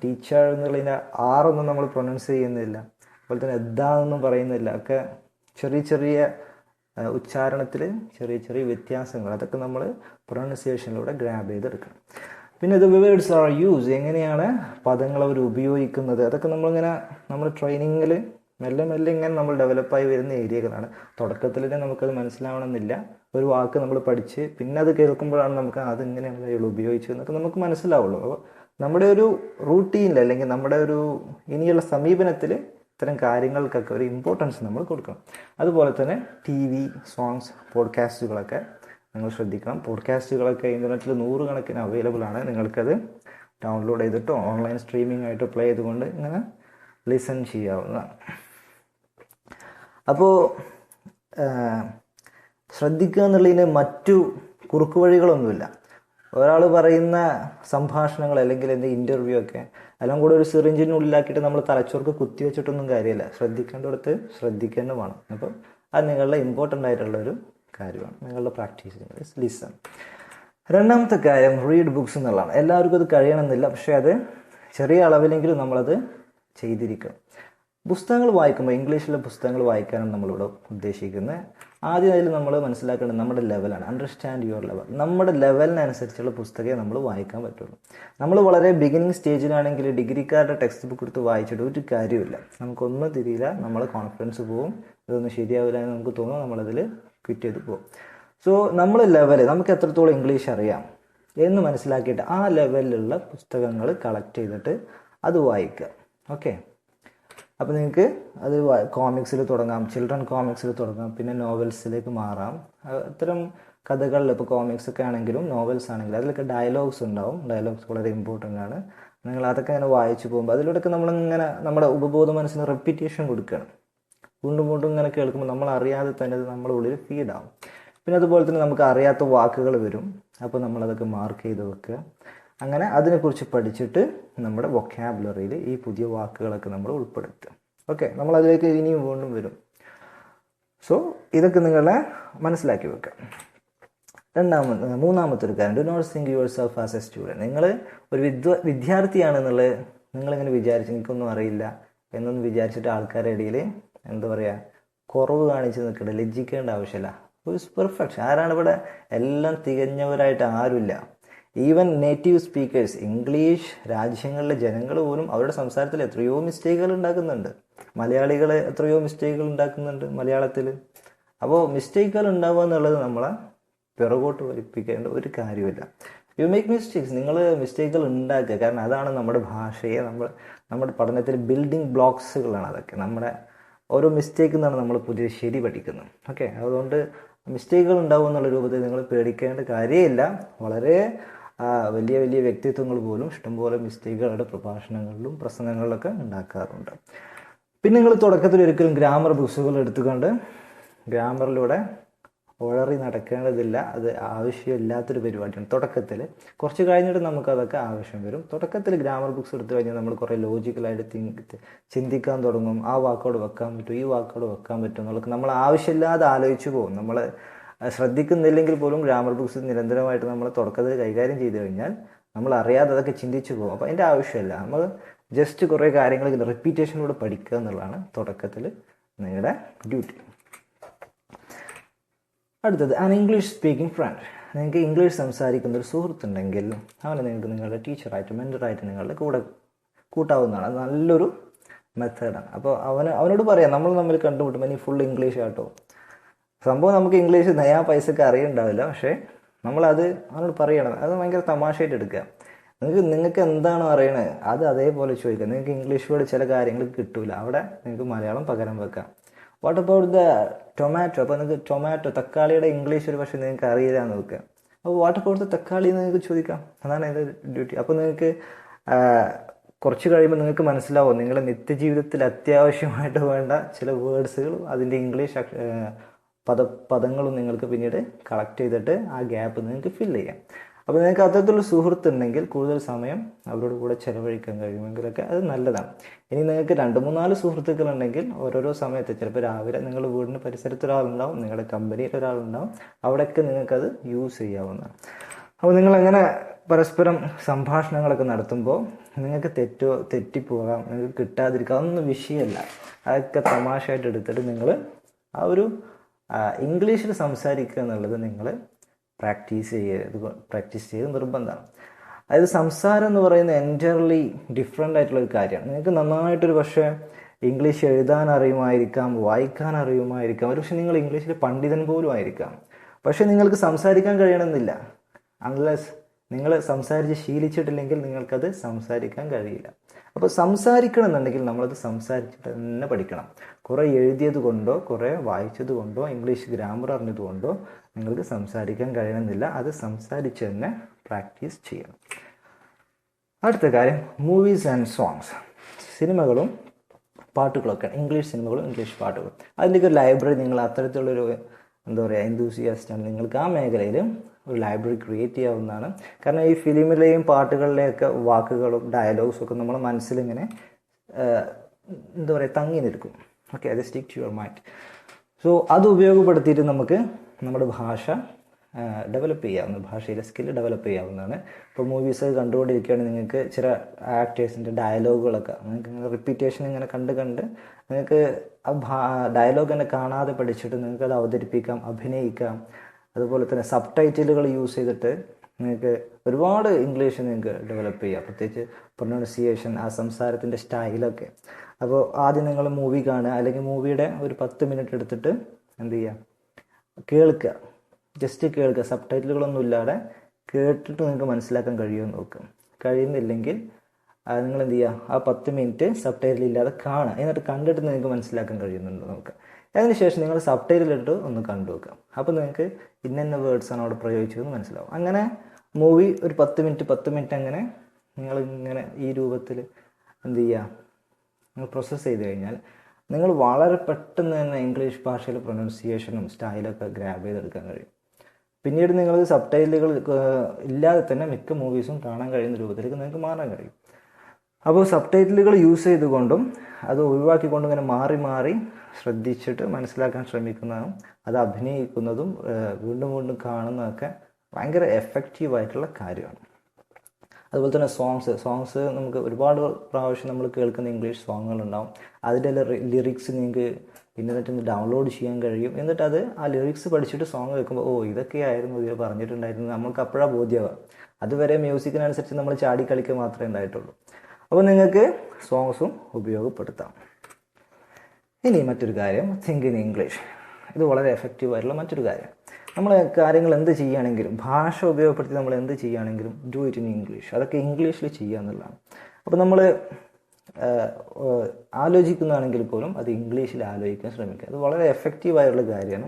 ടീച്ചർ എന്നുള്ളതിൻ്റെ ആറൊന്നും നമ്മൾ പ്രൊനൗൺസ് ചെയ്യുന്നില്ല, അതുപോലെ തന്നെ എന്നും പറയുന്നില്ല. ഒക്കെ ചെറിയ ചെറിയ ഉച്ചാരണത്തിൽ ചെറിയ ചെറിയ വ്യത്യാസങ്ങൾ, അതൊക്കെ നമ്മൾ പ്രൊനൗൺസിയേഷനിലൂടെ ഗ്രാബ് ചെയ്തെടുക്കണം. പിന്നെ ഇത് വേർഡ്സ് ആർ യൂസ്, എങ്ങനെയാണ് പദങ്ങൾ അവർ ഉപയോഗിക്കുന്നത്, അതൊക്കെ നമ്മൾ ട്രെയിനിങ്ങിൽ മെല്ലെ ഇങ്ങനെ നമ്മൾ ഡെവലപ്പായി വരുന്ന ഏരിയകളാണ്. തുടക്കത്തിൽ തന്നെ നമുക്കത് മനസ്സിലാവണമെന്നില്ല. ഒരു വാക്ക് നമ്മൾ പഠിച്ച് പിന്നെ അത് കേൾക്കുമ്പോഴാണ് നമുക്ക് അതെങ്ങനെയാണ് അയാൾ ഉപയോഗിച്ചത് എന്നൊക്കെ നമുക്ക് മനസ്സിലാവുള്ളൂ. അപ്പോൾ നമ്മുടെ ഒരു റൂട്ടീനിൽ അല്ലെങ്കിൽ നമ്മുടെ ഒരു ഇനിയുള്ള സമീപനത്തിൽ ഇത്തരം കാര്യങ്ങൾക്കൊക്കെ ഒരു ഇമ്പോർട്ടൻസ് നമ്മൾ കൊടുക്കണം. അതുപോലെ തന്നെ TV, സോങ്സ്, പോഡ്കാസ്റ്റുകളൊക്കെ നിങ്ങൾ ശ്രദ്ധിക്കണം. പോഡ്കാസ്റ്റുകളൊക്കെ ഇൻ്റർനെറ്റിൽ 100 കണക്കിന് അവൈലബിൾ ആണ്. നിങ്ങൾക്കത് ഡൗൺലോഡ് ചെയ്തിട്ടോ ഓൺലൈൻ സ്ട്രീമിംഗ് ആയിട്ട് പ്ലേ ചെയ്തുകൊണ്ട് ഇങ്ങനെ ലിസൺ ചെയ്യാവുന്നതാണ്. അപ്പോൾ ശ്രദ്ധിക്കുക എന്നുള്ളതിന് മറ്റു കുറുക്കു വഴികളൊന്നുമില്ല. ഒരാൾ പറയുന്ന സംഭാഷണങ്ങൾ അല്ലെങ്കിൽ എൻ്റെ ഇൻ്റർവ്യൂ ഒക്കെ എല്ലാം കൂടെ ഒരു സിറിഞ്ചിനുള്ളിലാക്കിയിട്ട് നമ്മൾ തലച്ചോർക്ക് കുത്തി വെച്ചിട്ടൊന്നും കാര്യമില്ല. ശ്രദ്ധിക്കേണ്ടടുത്ത് ശ്രദ്ധിക്കേണ്ട വേണം. അപ്പം അത് നിങ്ങളുടെ ഇമ്പോർട്ടൻ്റ് ആയിട്ടുള്ളൊരു കാര്യമാണ്. നിങ്ങളുടെ പ്രാക്ടീസ് ലിസൺ. രണ്ടാമത്തെ കാര്യം റീഡ് ബുക്സ് എന്നുള്ളതാണ്. എല്ലാവർക്കും അത് കഴിയണമെന്നില്ല, പക്ഷേ അത് ചെറിയ അളവിലെങ്കിലും നമ്മളത് ചെയ്തിരിക്കണം. പുസ്തകങ്ങൾ വായിക്കുമ്പോൾ ഇംഗ്ലീഷിലെ പുസ്തകങ്ങൾ വായിക്കാനാണ് നമ്മളിവിടെ ഉദ്ദേശിക്കുന്നത്. ആദ്യം അതിൽ നമ്മൾ മനസ്സിലാക്കേണ്ടത് നമ്മുടെ ലെവലാണ്. Understand your level. നമ്മുടെ ലെവലിനനുസരിച്ചുള്ള പുസ്തകമേ നമ്മൾ വായിക്കാൻ പറ്റുള്ളൂ. നമ്മൾ വളരെ ബിഗിനിങ് സ്റ്റേജിലാണെങ്കിൽ ഡിഗ്രിക്കാരുടെ ടെക്സ്റ്റ് ബുക്ക് എടുത്ത് വായിച്ചിട്ട് ഒരു കാര്യമില്ല. നമുക്കൊന്നും തിരിയില്ല, നമ്മളെ കോൺഫിഡൻസ് പോവും, ഇതൊന്നും ശരിയാവില്ല എന്ന് നമുക്ക് തോന്നും, നമ്മളതിൽ ക്വിറ്റ് ചെയ്ത് പോകും. സോ നമ്മൾ ലെവൽ, നമുക്ക് എത്രത്തോളം ഇംഗ്ലീഷ് അറിയാം എന്ന് മനസ്സിലാക്കിയിട്ട് ആ ലെവലിലുള്ള പുസ്തകങ്ങൾ കളക്ട് ചെയ്തിട്ട് അത് വായിക്കുക. ഓക്കെ, അപ്പോൾ നിങ്ങൾക്ക് അത് കോമിക്സിൽ തുടങ്ങാം, ചിൽഡ്രൻ കോമിക്സിൽ തുടങ്ങാം, പിന്നെ നോവൽസിലേക്ക് മാറാം. അത്തരം കഥകളിൽ ഇപ്പോൾ കോമിക്സ് ഒക്കെ ആണെങ്കിലും നോവൽസ് ആണെങ്കിലും അതിലൊക്കെ ഡയലോഗ്സ് ഉണ്ടാവും. ഡയലോഗ്സ് വളരെ ഇമ്പോർട്ടൻ്റ് ആണ്. നിങ്ങൾ അതൊക്കെ ഇങ്ങനെ വായിച്ചു പോകുമ്പോൾ അതിലൂടെയൊക്കെ നമ്മളിങ്ങനെ നമ്മുടെ ഉപബോധ മനസ്സിന് റെപ്പിറ്റേഷൻ കൊടുക്കുകയാണ്. വീണ്ടും വീണ്ടും ഇങ്ങനെ കേൾക്കുമ്പോൾ നമ്മൾ അറിയാതെ തന്നെ അത് നമ്മുടെ ഉള്ളിൽ ഫീഡാവും. പിന്നെ അതുപോലെ തന്നെ നമുക്ക് അറിയാത്ത വാക്കുകൾ വരും. അപ്പോൾ നമ്മളതൊക്കെ മാർക്ക് ചെയ്ത് വെക്കുക. അങ്ങനെ അതിനെക്കുറിച്ച് പഠിച്ചിട്ട് നമ്മുടെ വൊക്കാബുലറിയിൽ ഈ പുതിയ വാക്കുകളൊക്കെ നമ്മൾ ഉൾപ്പെടുത്തുക. ഓക്കെ, നമ്മളതിലേക്ക് ഇനിയും വീണ്ടും വരും. സോ ഇതൊക്കെ നിങ്ങളെ മനസ്സിലാക്കി വെക്കുക. മൂന്നാമത്തെ ഒരു കാര്യം, do not think yourself as a student. നിങ്ങൾ ഒരു വിദ്യാർത്ഥിയാണെന്നുള്ളത് നിങ്ങളിങ്ങനെ വിചാരിച്ച് എനിക്കൊന്നും അറിയില്ല എന്നൊന്നും വിചാരിച്ചിട്ട് ആൾക്കാരുടെ ഇടയിൽ എന്താ പറയുക കുറവ് കാണിച്ച് നിൽക്കേണ്ട, ലജ്ജിക്കേണ്ട ആവശ്യമില്ല. ഒരു പെർഫെക്ഷൻ. ആരാണ് ഇവിടെ? എല്ലാം തികഞ്ഞവരായിട്ട് ആരുമില്ല. ഈവൻ നേറ്റീവ് സ്പീക്കേഴ്സ്, ഇംഗ്ലീഷ് രാജ്യങ്ങളിലെ ജനങ്ങൾ പോലും അവരുടെ സംസാരത്തിൽ എത്രയോ മിസ്റ്റേക്കുകൾ ഉണ്ടാക്കുന്നുണ്ട്. മലയാളികൾ എത്രയോ മിസ്റ്റേക്കുകൾ ഉണ്ടാക്കുന്നുണ്ട് മലയാളത്തിൽ. അപ്പോൾ മിസ്റ്റേക്കുകൾ ഉണ്ടാവുക എന്നുള്ളത് നമ്മളെ പിറകോട്ട് വലിപ്പിക്കേണ്ട ഒരു കാര്യമില്ല. You make mistakes. നിങ്ങൾ മിസ്റ്റേക്കുകൾ ഉണ്ടാക്കുക. കാരണം അതാണ് നമ്മുടെ ഭാഷയെ നമ്മുടെ പഠനത്തിൽ ബിൽഡിംഗ് ബ്ലോക്സുകളാണ് അതൊക്കെ. നമ്മുടെ ഓരോ മിസ്റ്റേക്കിൽ നിന്നാണ് നമ്മൾ പുതിയ ശരി പഠിക്കുന്നത്. ഓക്കെ, അതുകൊണ്ട് മിസ്റ്റേക്കുകൾ ഉണ്ടാവും എന്നുള്ള രൂപത്തിൽ നിങ്ങൾ പേടിക്കേണ്ട കാര്യമില്ല. വളരെ വലിയ വലിയ വ്യക്തിത്വങ്ങൾ പോലും ഇഷ്ടംപോലെ മിസ്റ്റേക്കുകളുടെ പ്രഭാഷണങ്ങളിലും പ്രസംഗങ്ങളിലൊക്കെ ഉണ്ടാക്കാറുണ്ട്. പിന്നെ നിങ്ങൾ തുടക്കത്തിൽ ഒരിക്കലും ഗ്രാമർ ബുക്സുകൾ എടുത്തുകൊണ്ട് ഗ്രാമറിലൂടെ ഉഴറി നടക്കേണ്ടതില്ല. അത് ആവശ്യമില്ലാത്തൊരു പരിപാടിയാണ് തുടക്കത്തിൽ. കുറച്ച് കഴിഞ്ഞിട്ട് നമുക്കതൊക്കെ ആവശ്യം വരും. തുടക്കത്തിൽ ഗ്രാമർ ബുക്സ് എടുത്തു കഴിഞ്ഞാൽ നമ്മൾ കുറേ ലോജിക്കലായിട്ട് ചിന്തിക്കാൻ തുടങ്ങും. ആ വാക്കോട് വെക്കാൻ പറ്റും, ഈ വാക്കോട് വെക്കാൻ പറ്റും എന്നുള്ളത് നമ്മൾ ആവശ്യമില്ലാതെ ആലോചിച്ച് പോകും. നമ്മൾ ശ്രദ്ധിക്കുന്നില്ലെങ്കിൽ പോലും ഗ്രാമർ ബുക്സ് നിരന്തരമായിട്ട് നമ്മൾ തുടക്കത്തിൽ കൈകാര്യം ചെയ്ത് കഴിഞ്ഞാൽ നമ്മൾ അറിയാതെ അതൊക്കെ ചിന്തിച്ചു പോകും. അപ്പോൾ അതിൻ്റെ ആവശ്യമില്ല. നമ്മൾ ജസ്റ്റ് കുറേ കാര്യങ്ങൾ റിപ്പീറ്റേഷനിലൂടെ പഠിക്കുക എന്നുള്ളതാണ് തുടക്കത്തിൽ നിങ്ങളുടെ ഡ്യൂട്ടി. അടുത്തത്, ആൻ ഇംഗ്ലീഷ് സ്പീക്കിംഗ് ഫ്രണ്ട്. നിങ്ങൾക്ക് ഇംഗ്ലീഷ് സംസാരിക്കുന്ന ഒരു സുഹൃത്തുണ്ടെങ്കിൽ അവനെ നിങ്ങൾക്ക് നിങ്ങളുടെ ടീച്ചറായിട്ട് മെൻറ്ററായിട്ട് നിങ്ങളുടെ കൂടെ കൂട്ടാവുന്നതാണ്. അത് നല്ലൊരു മെത്തേഡാണ്. അപ്പോൾ അവനോട് പറയാം, നമ്മൾ തമ്മിൽ കണ്ടുമുട്ടുമ്പോൾ ഇനി ഫുൾ ഇംഗ്ലീഷ് ആട്ടോ. സംഭവം നമുക്ക് ഇംഗ്ലീഷ് നയാ പൈസക്ക് അറിയുന്നുണ്ടാവില്ല, പക്ഷേ നമ്മളത് അവനോട് പറയണം. അത് ഭയങ്കര തമാശയായിട്ട് എടുക്കുക. നിങ്ങൾക്ക് എന്താണോ അറിയണത് അത് അതേപോലെ ചോദിക്കുക. നിങ്ങൾക്ക് ഇംഗ്ലീഷ് വേർഡ് ചില കാര്യങ്ങൾ കിട്ടൂല, അവിടെ നിങ്ങൾക്ക് മലയാളം പകരം വെക്കാം. What about the tomato? അപ്പോൾ നിങ്ങൾക്ക് ടൊമാറ്റോ, തക്കാളിയുടെ ഇംഗ്ലീഷ് ഒരു പക്ഷേ നിങ്ങൾക്ക് അറിയില്ല എന്ന് വെക്കുക. അപ്പോൾ വാട്ട് അബൌട്ട് ദ തക്കാളി എന്ന് നിങ്ങൾക്ക് ചോദിക്കാം. അതാണ് എൻ്റെ ഡ്യൂട്ടി. അപ്പോൾ നിങ്ങൾക്ക് കുറച്ച് കഴിയുമ്പോൾ നിങ്ങൾക്ക് മനസ്സിലാവും നിങ്ങളുടെ നിത്യജീവിതത്തിൽ അത്യാവശ്യമായിട്ട് വേണ്ട ചില വേർഡ്സുകളും അതിൻ്റെ ഇംഗ്ലീഷ് പദങ്ങളും നിങ്ങൾക്ക് പിന്നീട് കളക്ട് ചെയ്തിട്ട് ആ ഗ്യാപ്പ് നിങ്ങൾക്ക് ഫില്ല് ചെയ്യാം. അപ്പോൾ നിങ്ങൾക്ക് അത്തരത്തിലുള്ള സുഹൃത്തുണ്ടെങ്കിൽ കൂടുതൽ സമയം അവരോട് കൂടെ ചിലവഴിക്കാൻ കഴിയുമെങ്കിലൊക്കെ അത് നല്ലതാണ്. ഇനി നിങ്ങൾക്ക് 2-3-4 സുഹൃത്തുക്കളുണ്ടെങ്കിൽ ഓരോരോ സമയത്ത്, ചിലപ്പോൾ രാവിലെ നിങ്ങളുടെ വീടിന് പരിസരത്ത് ഒരാളുണ്ടാവും, നിങ്ങളുടെ കമ്പനിയിൽ ഒരാളുണ്ടാവും, അവിടെയൊക്കെ നിങ്ങൾക്കത് യൂസ് ചെയ്യാവുന്നതാണ്. അപ്പോൾ നിങ്ങളങ്ങനെ പരസ്പരം സംഭാഷണങ്ങളൊക്കെ നടത്തുമ്പോൾ നിങ്ങൾക്ക് തെറ്റിപ്പോകാം, നിങ്ങൾക്ക് കിട്ടാതിരിക്കാം, അതൊന്നും വിഷയമല്ല. അതൊക്കെ തമാശയായിട്ട് എടുത്തിട്ട് നിങ്ങൾ ആ ഒരു ഇംഗ്ലീഷിൽ സംസാരിക്കുക എന്നുള്ളത് നിങ്ങൾ പ്രാക്ടീസ് ചെയ്ത് നിർബന്ധമാണ്. അതായത് സംസാരം എന്ന് പറയുന്നത് എൻറ്റയർലി ഡിഫറെൻ്റ് ആയിട്ടുള്ളൊരു കാര്യമാണ്. നിങ്ങൾക്ക് നന്നായിട്ടൊരു പക്ഷേ ഇംഗ്ലീഷ് എഴുതാൻ അറിയുമായിരിക്കാം, വായിക്കാൻ അറിയുമായിരിക്കാം, ഒരു പക്ഷേ നിങ്ങൾ ഇംഗ്ലീഷിൽ പണ്ഡിതൻ പോലും ആയിരിക്കാം. പക്ഷേ നിങ്ങൾക്ക് സംസാരിക്കാൻ കഴിയണമെന്നില്ല. അൺലെസ് നിങ്ങൾ സംസാരിച്ച് ശീലിച്ചിട്ടില്ലെങ്കിൽ നിങ്ങൾക്കത് സംസാരിക്കാൻ കഴിയില്ല. അപ്പോൾ സംസാരിക്കണം എന്നുണ്ടെങ്കിൽ നമ്മളത് സംസാരിച്ചിട്ട് തന്നെ പഠിക്കണം. കുറേ എഴുതിയത് കൊണ്ടോ കുറേ വായിച്ചത് കൊണ്ടോ ഇംഗ്ലീഷ് ഗ്രാമർ അറിഞ്ഞത് കൊണ്ടോ നിങ്ങൾക്ക് സംസാരിക്കാൻ കഴിയണമെന്നില്ല. അത് സംസാരിച്ച് തന്നെ പ്രാക്ടീസ് ചെയ്യണം. അടുത്ത കാര്യം മൂവീസ് ആൻഡ് സോങ്സ്. സിനിമകളും പാട്ടുകളൊക്കെ, ഇംഗ്ലീഷ് സിനിമകളും ഇംഗ്ലീഷ് പാട്ടുകളും, അതിൻ്റെയൊക്കെ ഒരു ലൈബ്രറി നിങ്ങൾ അത്തരത്തിലുള്ളൊരു എന്താ പറയുക എന്തൂസിയാസ്റ്റാണ് നിങ്ങൾക്ക് ആ മേഖലയിൽ ഒരു ലൈബ്രറി ക്രിയേറ്റ് ചെയ്യാവുന്നതാണ്. കാരണം ഈ ഫിലിമിലെയും പാട്ടുകളിലെയൊക്കെ വാക്കുകളും ഡയലോഗ്സും ഒക്കെ നമ്മുടെ മനസ്സിലിങ്ങനെ എന്താ പറയുക തങ്ങി നിൽക്കും. ഓക്കെ, അത് stick to your mind. So അത് ഉപയോഗപ്പെടുത്തിയിട്ട് നമുക്ക് നമ്മുടെ ഭാഷ ഡെവലപ്പ് ചെയ്യാവുന്ന, ഭാഷയിലെ സ്കില്ല് ഡെവലപ്പ് ചെയ്യാവുന്നതാണ്. ഇപ്പോൾ മൂവീസ് കണ്ടുകൊണ്ടിരിക്കുകയാണെങ്കിൽ നിങ്ങൾക്ക് ചില ആക്ടേഴ്സിൻ്റെ ഡയലോഗുകളൊക്കെ നിങ്ങൾക്ക് റിപ്പീറ്റേഷൻ ഇങ്ങനെ കണ്ട് നിങ്ങൾക്ക് ആ ഡയലോഗ് തന്നെ കാണാതെ പഠിച്ചിട്ട് നിങ്ങൾക്ക് അത് അവതരിപ്പിക്കാം, അഭിനയിക്കാം. അതുപോലെ തന്നെ സബ് ടൈറ്റിലുകൾ യൂസ് ചെയ്തിട്ട് നിങ്ങൾക്ക് ഒരുപാട് ഇംഗ്ലീഷ് നിങ്ങൾക്ക് ഡെവലപ്പ് ചെയ്യാം, പ്രത്യേകിച്ച് പ്രൊനൗൺസിയേഷൻ, ആ സംസാരത്തിൻ്റെ സ്റ്റൈലൊക്കെ. അപ്പോൾ ആദ്യം നിങ്ങൾ മൂവി കാണുക, അല്ലെങ്കിൽ മൂവിയുടെ ഒരു 10 മിനിറ്റ് എടുത്തിട്ട് എന്ത് ചെയ്യുക, കേൾക്കുക, ജസ്റ്റ് കേൾക്കുക, സബ് ടൈറ്റിലുകളൊന്നും ഇല്ലാതെ കേട്ടിട്ട് നിങ്ങൾക്ക് മനസ്സിലാക്കാൻ കഴിയുമെന്ന് നോക്കുക. കഴിയുന്നില്ലെങ്കിൽ നിങ്ങൾ എന്ത് ചെയ്യുക, ആ 10 മിനിറ്റ് സബ് ടൈറ്റിൽ ഇല്ലാതെ കാണുക, എന്നിട്ട് കണ്ടിട്ട് നിങ്ങൾക്ക് മനസ്സിലാക്കാൻ കഴിയുന്നുണ്ടോ നോക്കുക. അതിനുശേഷം നിങ്ങൾ സബ് ടൈറ്റിലിട്ട് ഒന്ന് കണ്ടു നോക്കുക. അപ്പോൾ നിങ്ങൾക്ക് ഇന്ന വേർഡ്സാണ് അവിടെ പ്രയോഗിച്ചതെന്ന് മനസ്സിലാവും. അങ്ങനെ മൂവി ഒരു 10 മിനിറ്റ് അങ്ങനെ നിങ്ങളിങ്ങനെ ഈ രൂപത്തിൽ എന്ത് ചെയ്യുക, നിങ്ങൾ പ്രോസസ്സ് ചെയ്ത് കഴിഞ്ഞാൽ നിങ്ങൾ വളരെ പെട്ടെന്ന് തന്നെ ഇംഗ്ലീഷ് ഭാഷയിൽ പ്രൊനൗൺസിയേഷനും സ്റ്റൈലൊക്കെ ഗ്രാബ് ചെയ്തെടുക്കാൻ കഴിയും. പിന്നീട് നിങ്ങൾ സബ് ടൈറ്റിലുകൾ ഇല്ലാതെ തന്നെ മിക്ക മൂവീസും കാണാൻ കഴിയുന്ന രൂപത്തിലേക്ക് നിങ്ങൾക്ക് മാറാൻ കഴിയും. അപ്പോൾ സബ് ടൈറ്റിലുകൾ യൂസ് ചെയ്തുകൊണ്ടും അത് ഒഴിവാക്കിക്കൊണ്ടും ഇങ്ങനെ മാറി മാറി ശ്രദ്ധിച്ചിട്ട് മനസ്സിലാക്കാൻ ശ്രമിക്കുന്നതും അത് അഭിനയിക്കുന്നതും വീണ്ടും വീണ്ടും കാണുന്നതൊക്കെ ഭയങ്കര എഫക്റ്റീവായിട്ടുള്ള കാര്യമാണ്. അതുപോലെ തന്നെ സോങ്സ് നമുക്ക് ഒരുപാട് പ്രാവശ്യം നമ്മൾ കേൾക്കുന്ന ഇംഗ്ലീഷ് സോങ്ങുകളുണ്ടാവും. അതിൻ്റെ ലിറിക്സ് നിങ്ങൾക്ക് ഇൻ്റർനെറ്റിൽ നിന്ന് ഡൗൺലോഡ് ചെയ്യാൻ കഴിയും. എന്നിട്ട് അത് ആ ലിറിക്സ് പഠിച്ചിട്ട് സോങ് കേൾക്കുമ്പോൾ ഓ ഇതൊക്കെയായിരുന്നു ഇതിൽ പറഞ്ഞിട്ടുണ്ടായിരുന്നു നമുക്ക് അപ്പോഴാണ് ബോധ്യമാവുക. അതുവരെ മ്യൂസിക്കിനനുസരിച്ച് നമ്മൾ ചാടി കളിക്കുക മാത്രമേ ഉണ്ടായിട്ടുള്ളൂ. അപ്പോൾ നിങ്ങൾക്ക് സോങ്സും ഉപയോഗപ്പെടുത്താം. ഇനി മറ്റൊരു കാര്യം, തിങ്ക് ഇൻ ഇംഗ്ലീഷ്. ഇത് വളരെ എഫക്റ്റീവായിട്ടുള്ള മറ്റൊരു കാര്യം. നമ്മൾ കാര്യങ്ങൾ എന്ത് ചെയ്യുകയാണെങ്കിലും, ഭാഷ ഉപയോഗപ്പെടുത്തി നമ്മൾ എന്ത് ചെയ്യുകയാണെങ്കിലും ഡു ഇറ്റ് ഇൻ ഇംഗ്ലീഷ്. അതൊക്കെ ഇംഗ്ലീഷിൽ ചെയ്യുക എന്നുള്ളതാണ്. അപ്പോൾ നമ്മൾ ആലോചിക്കുന്നതാണെങ്കിൽ പോലും അത് ഇംഗ്ലീഷിൽ ആലോചിക്കാൻ ശ്രമിക്കുക. അത് വളരെ എഫക്റ്റീവായിട്ടുള്ള കാര്യമാണ്.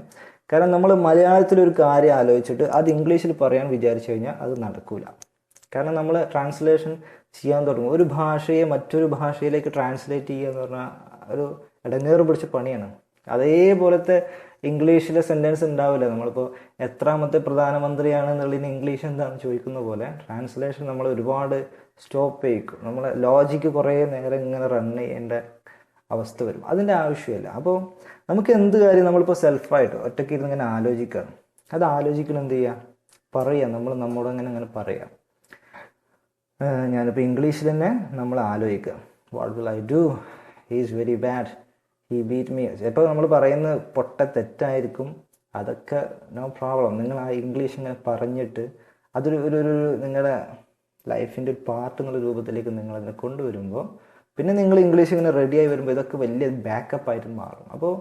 കാരണം നമ്മൾ മലയാളത്തിലൊരു കാര്യം ആലോചിച്ചിട്ട് അത് ഇംഗ്ലീഷിൽ പറയാൻ വിചാരിച്ചു കഴിഞ്ഞാൽ അത് നടക്കില്ല. കാരണം നമ്മൾ ട്രാൻസ്ലേഷൻ ചെയ്യാൻ തുടങ്ങും. ഒരു ഭാഷയെ മറ്റൊരു ഭാഷയിലേക്ക് ട്രാൻസ്ലേറ്റ് ചെയ്യുക എന്ന് പറഞ്ഞാൽ ഒരു ഇടങ്ങേറ് പിടിച്ച പണിയാണ്. അതേപോലത്തെ ഇംഗ്ലീഷിലെ സെൻറ്റൻസ് ഉണ്ടാവില്ല. നമ്മളിപ്പോൾ എത്രാമത്തെ പ്രധാനമന്ത്രിയാണെന്നുള്ളതിന് ഇംഗ്ലീഷ് എന്താണെന്ന് ചോദിക്കുന്ന പോലെ ട്രാൻസ്ലേഷൻ നമ്മൾ ഒരുപാട് സ്റ്റോപ്പ് ചെയ്യിക്കും. നമ്മളെ ലോജിക്ക് കുറേ നേരം ഇങ്ങനെ റൺ ചെയ്യേണ്ട അവസ്ഥ വരും. അതിൻ്റെ ആവശ്യമില്ല. അപ്പോൾ നമുക്ക് എന്ത് കാര്യം നമ്മളിപ്പോൾ സെൽഫായിട്ട് ഒറ്റയ്ക്ക് ഇരുന്ന് ഇങ്ങനെ ആലോചിക്കുകയാണ്. അത് ആലോചിക്കണം എന്ത് ചെയ്യുക, പറയുക. നമ്മൾ നമ്മോടങ്ങനെ പറയാം. ഞാനിപ്പോൾ ഇംഗ്ലീഷിൽ തന്നെ നമ്മൾ ആലോചിക്കുക, what will I do, he is very bad, he beat me. ചിലപ്പോൾ നമ്മൾ പറയുന്നത് പൊട്ട തെറ്റായിരിക്കും. അതൊക്കെ നോ പ്രോബ്ലം. നിങ്ങൾ ആ ഇംഗ്ലീഷ് ഇങ്ങനെ പറഞ്ഞിട്ട് അതൊരു ഒരു നിങ്ങളുടെ ലൈഫിൻ്റെ ഒരു പാർട്ട് എന്നുള്ള രൂപത്തിലേക്ക് നിങ്ങളതിനെ കൊണ്ടുവരുമ്പോൾ പിന്നെ നിങ്ങൾ ഇംഗ്ലീഷ് ഇങ്ങനെ റെഡിയായി വരുമ്പോൾ ഇതൊക്കെ വലിയ ബാക്കപ്പായിട്ട് മാറും. അപ്പോൾ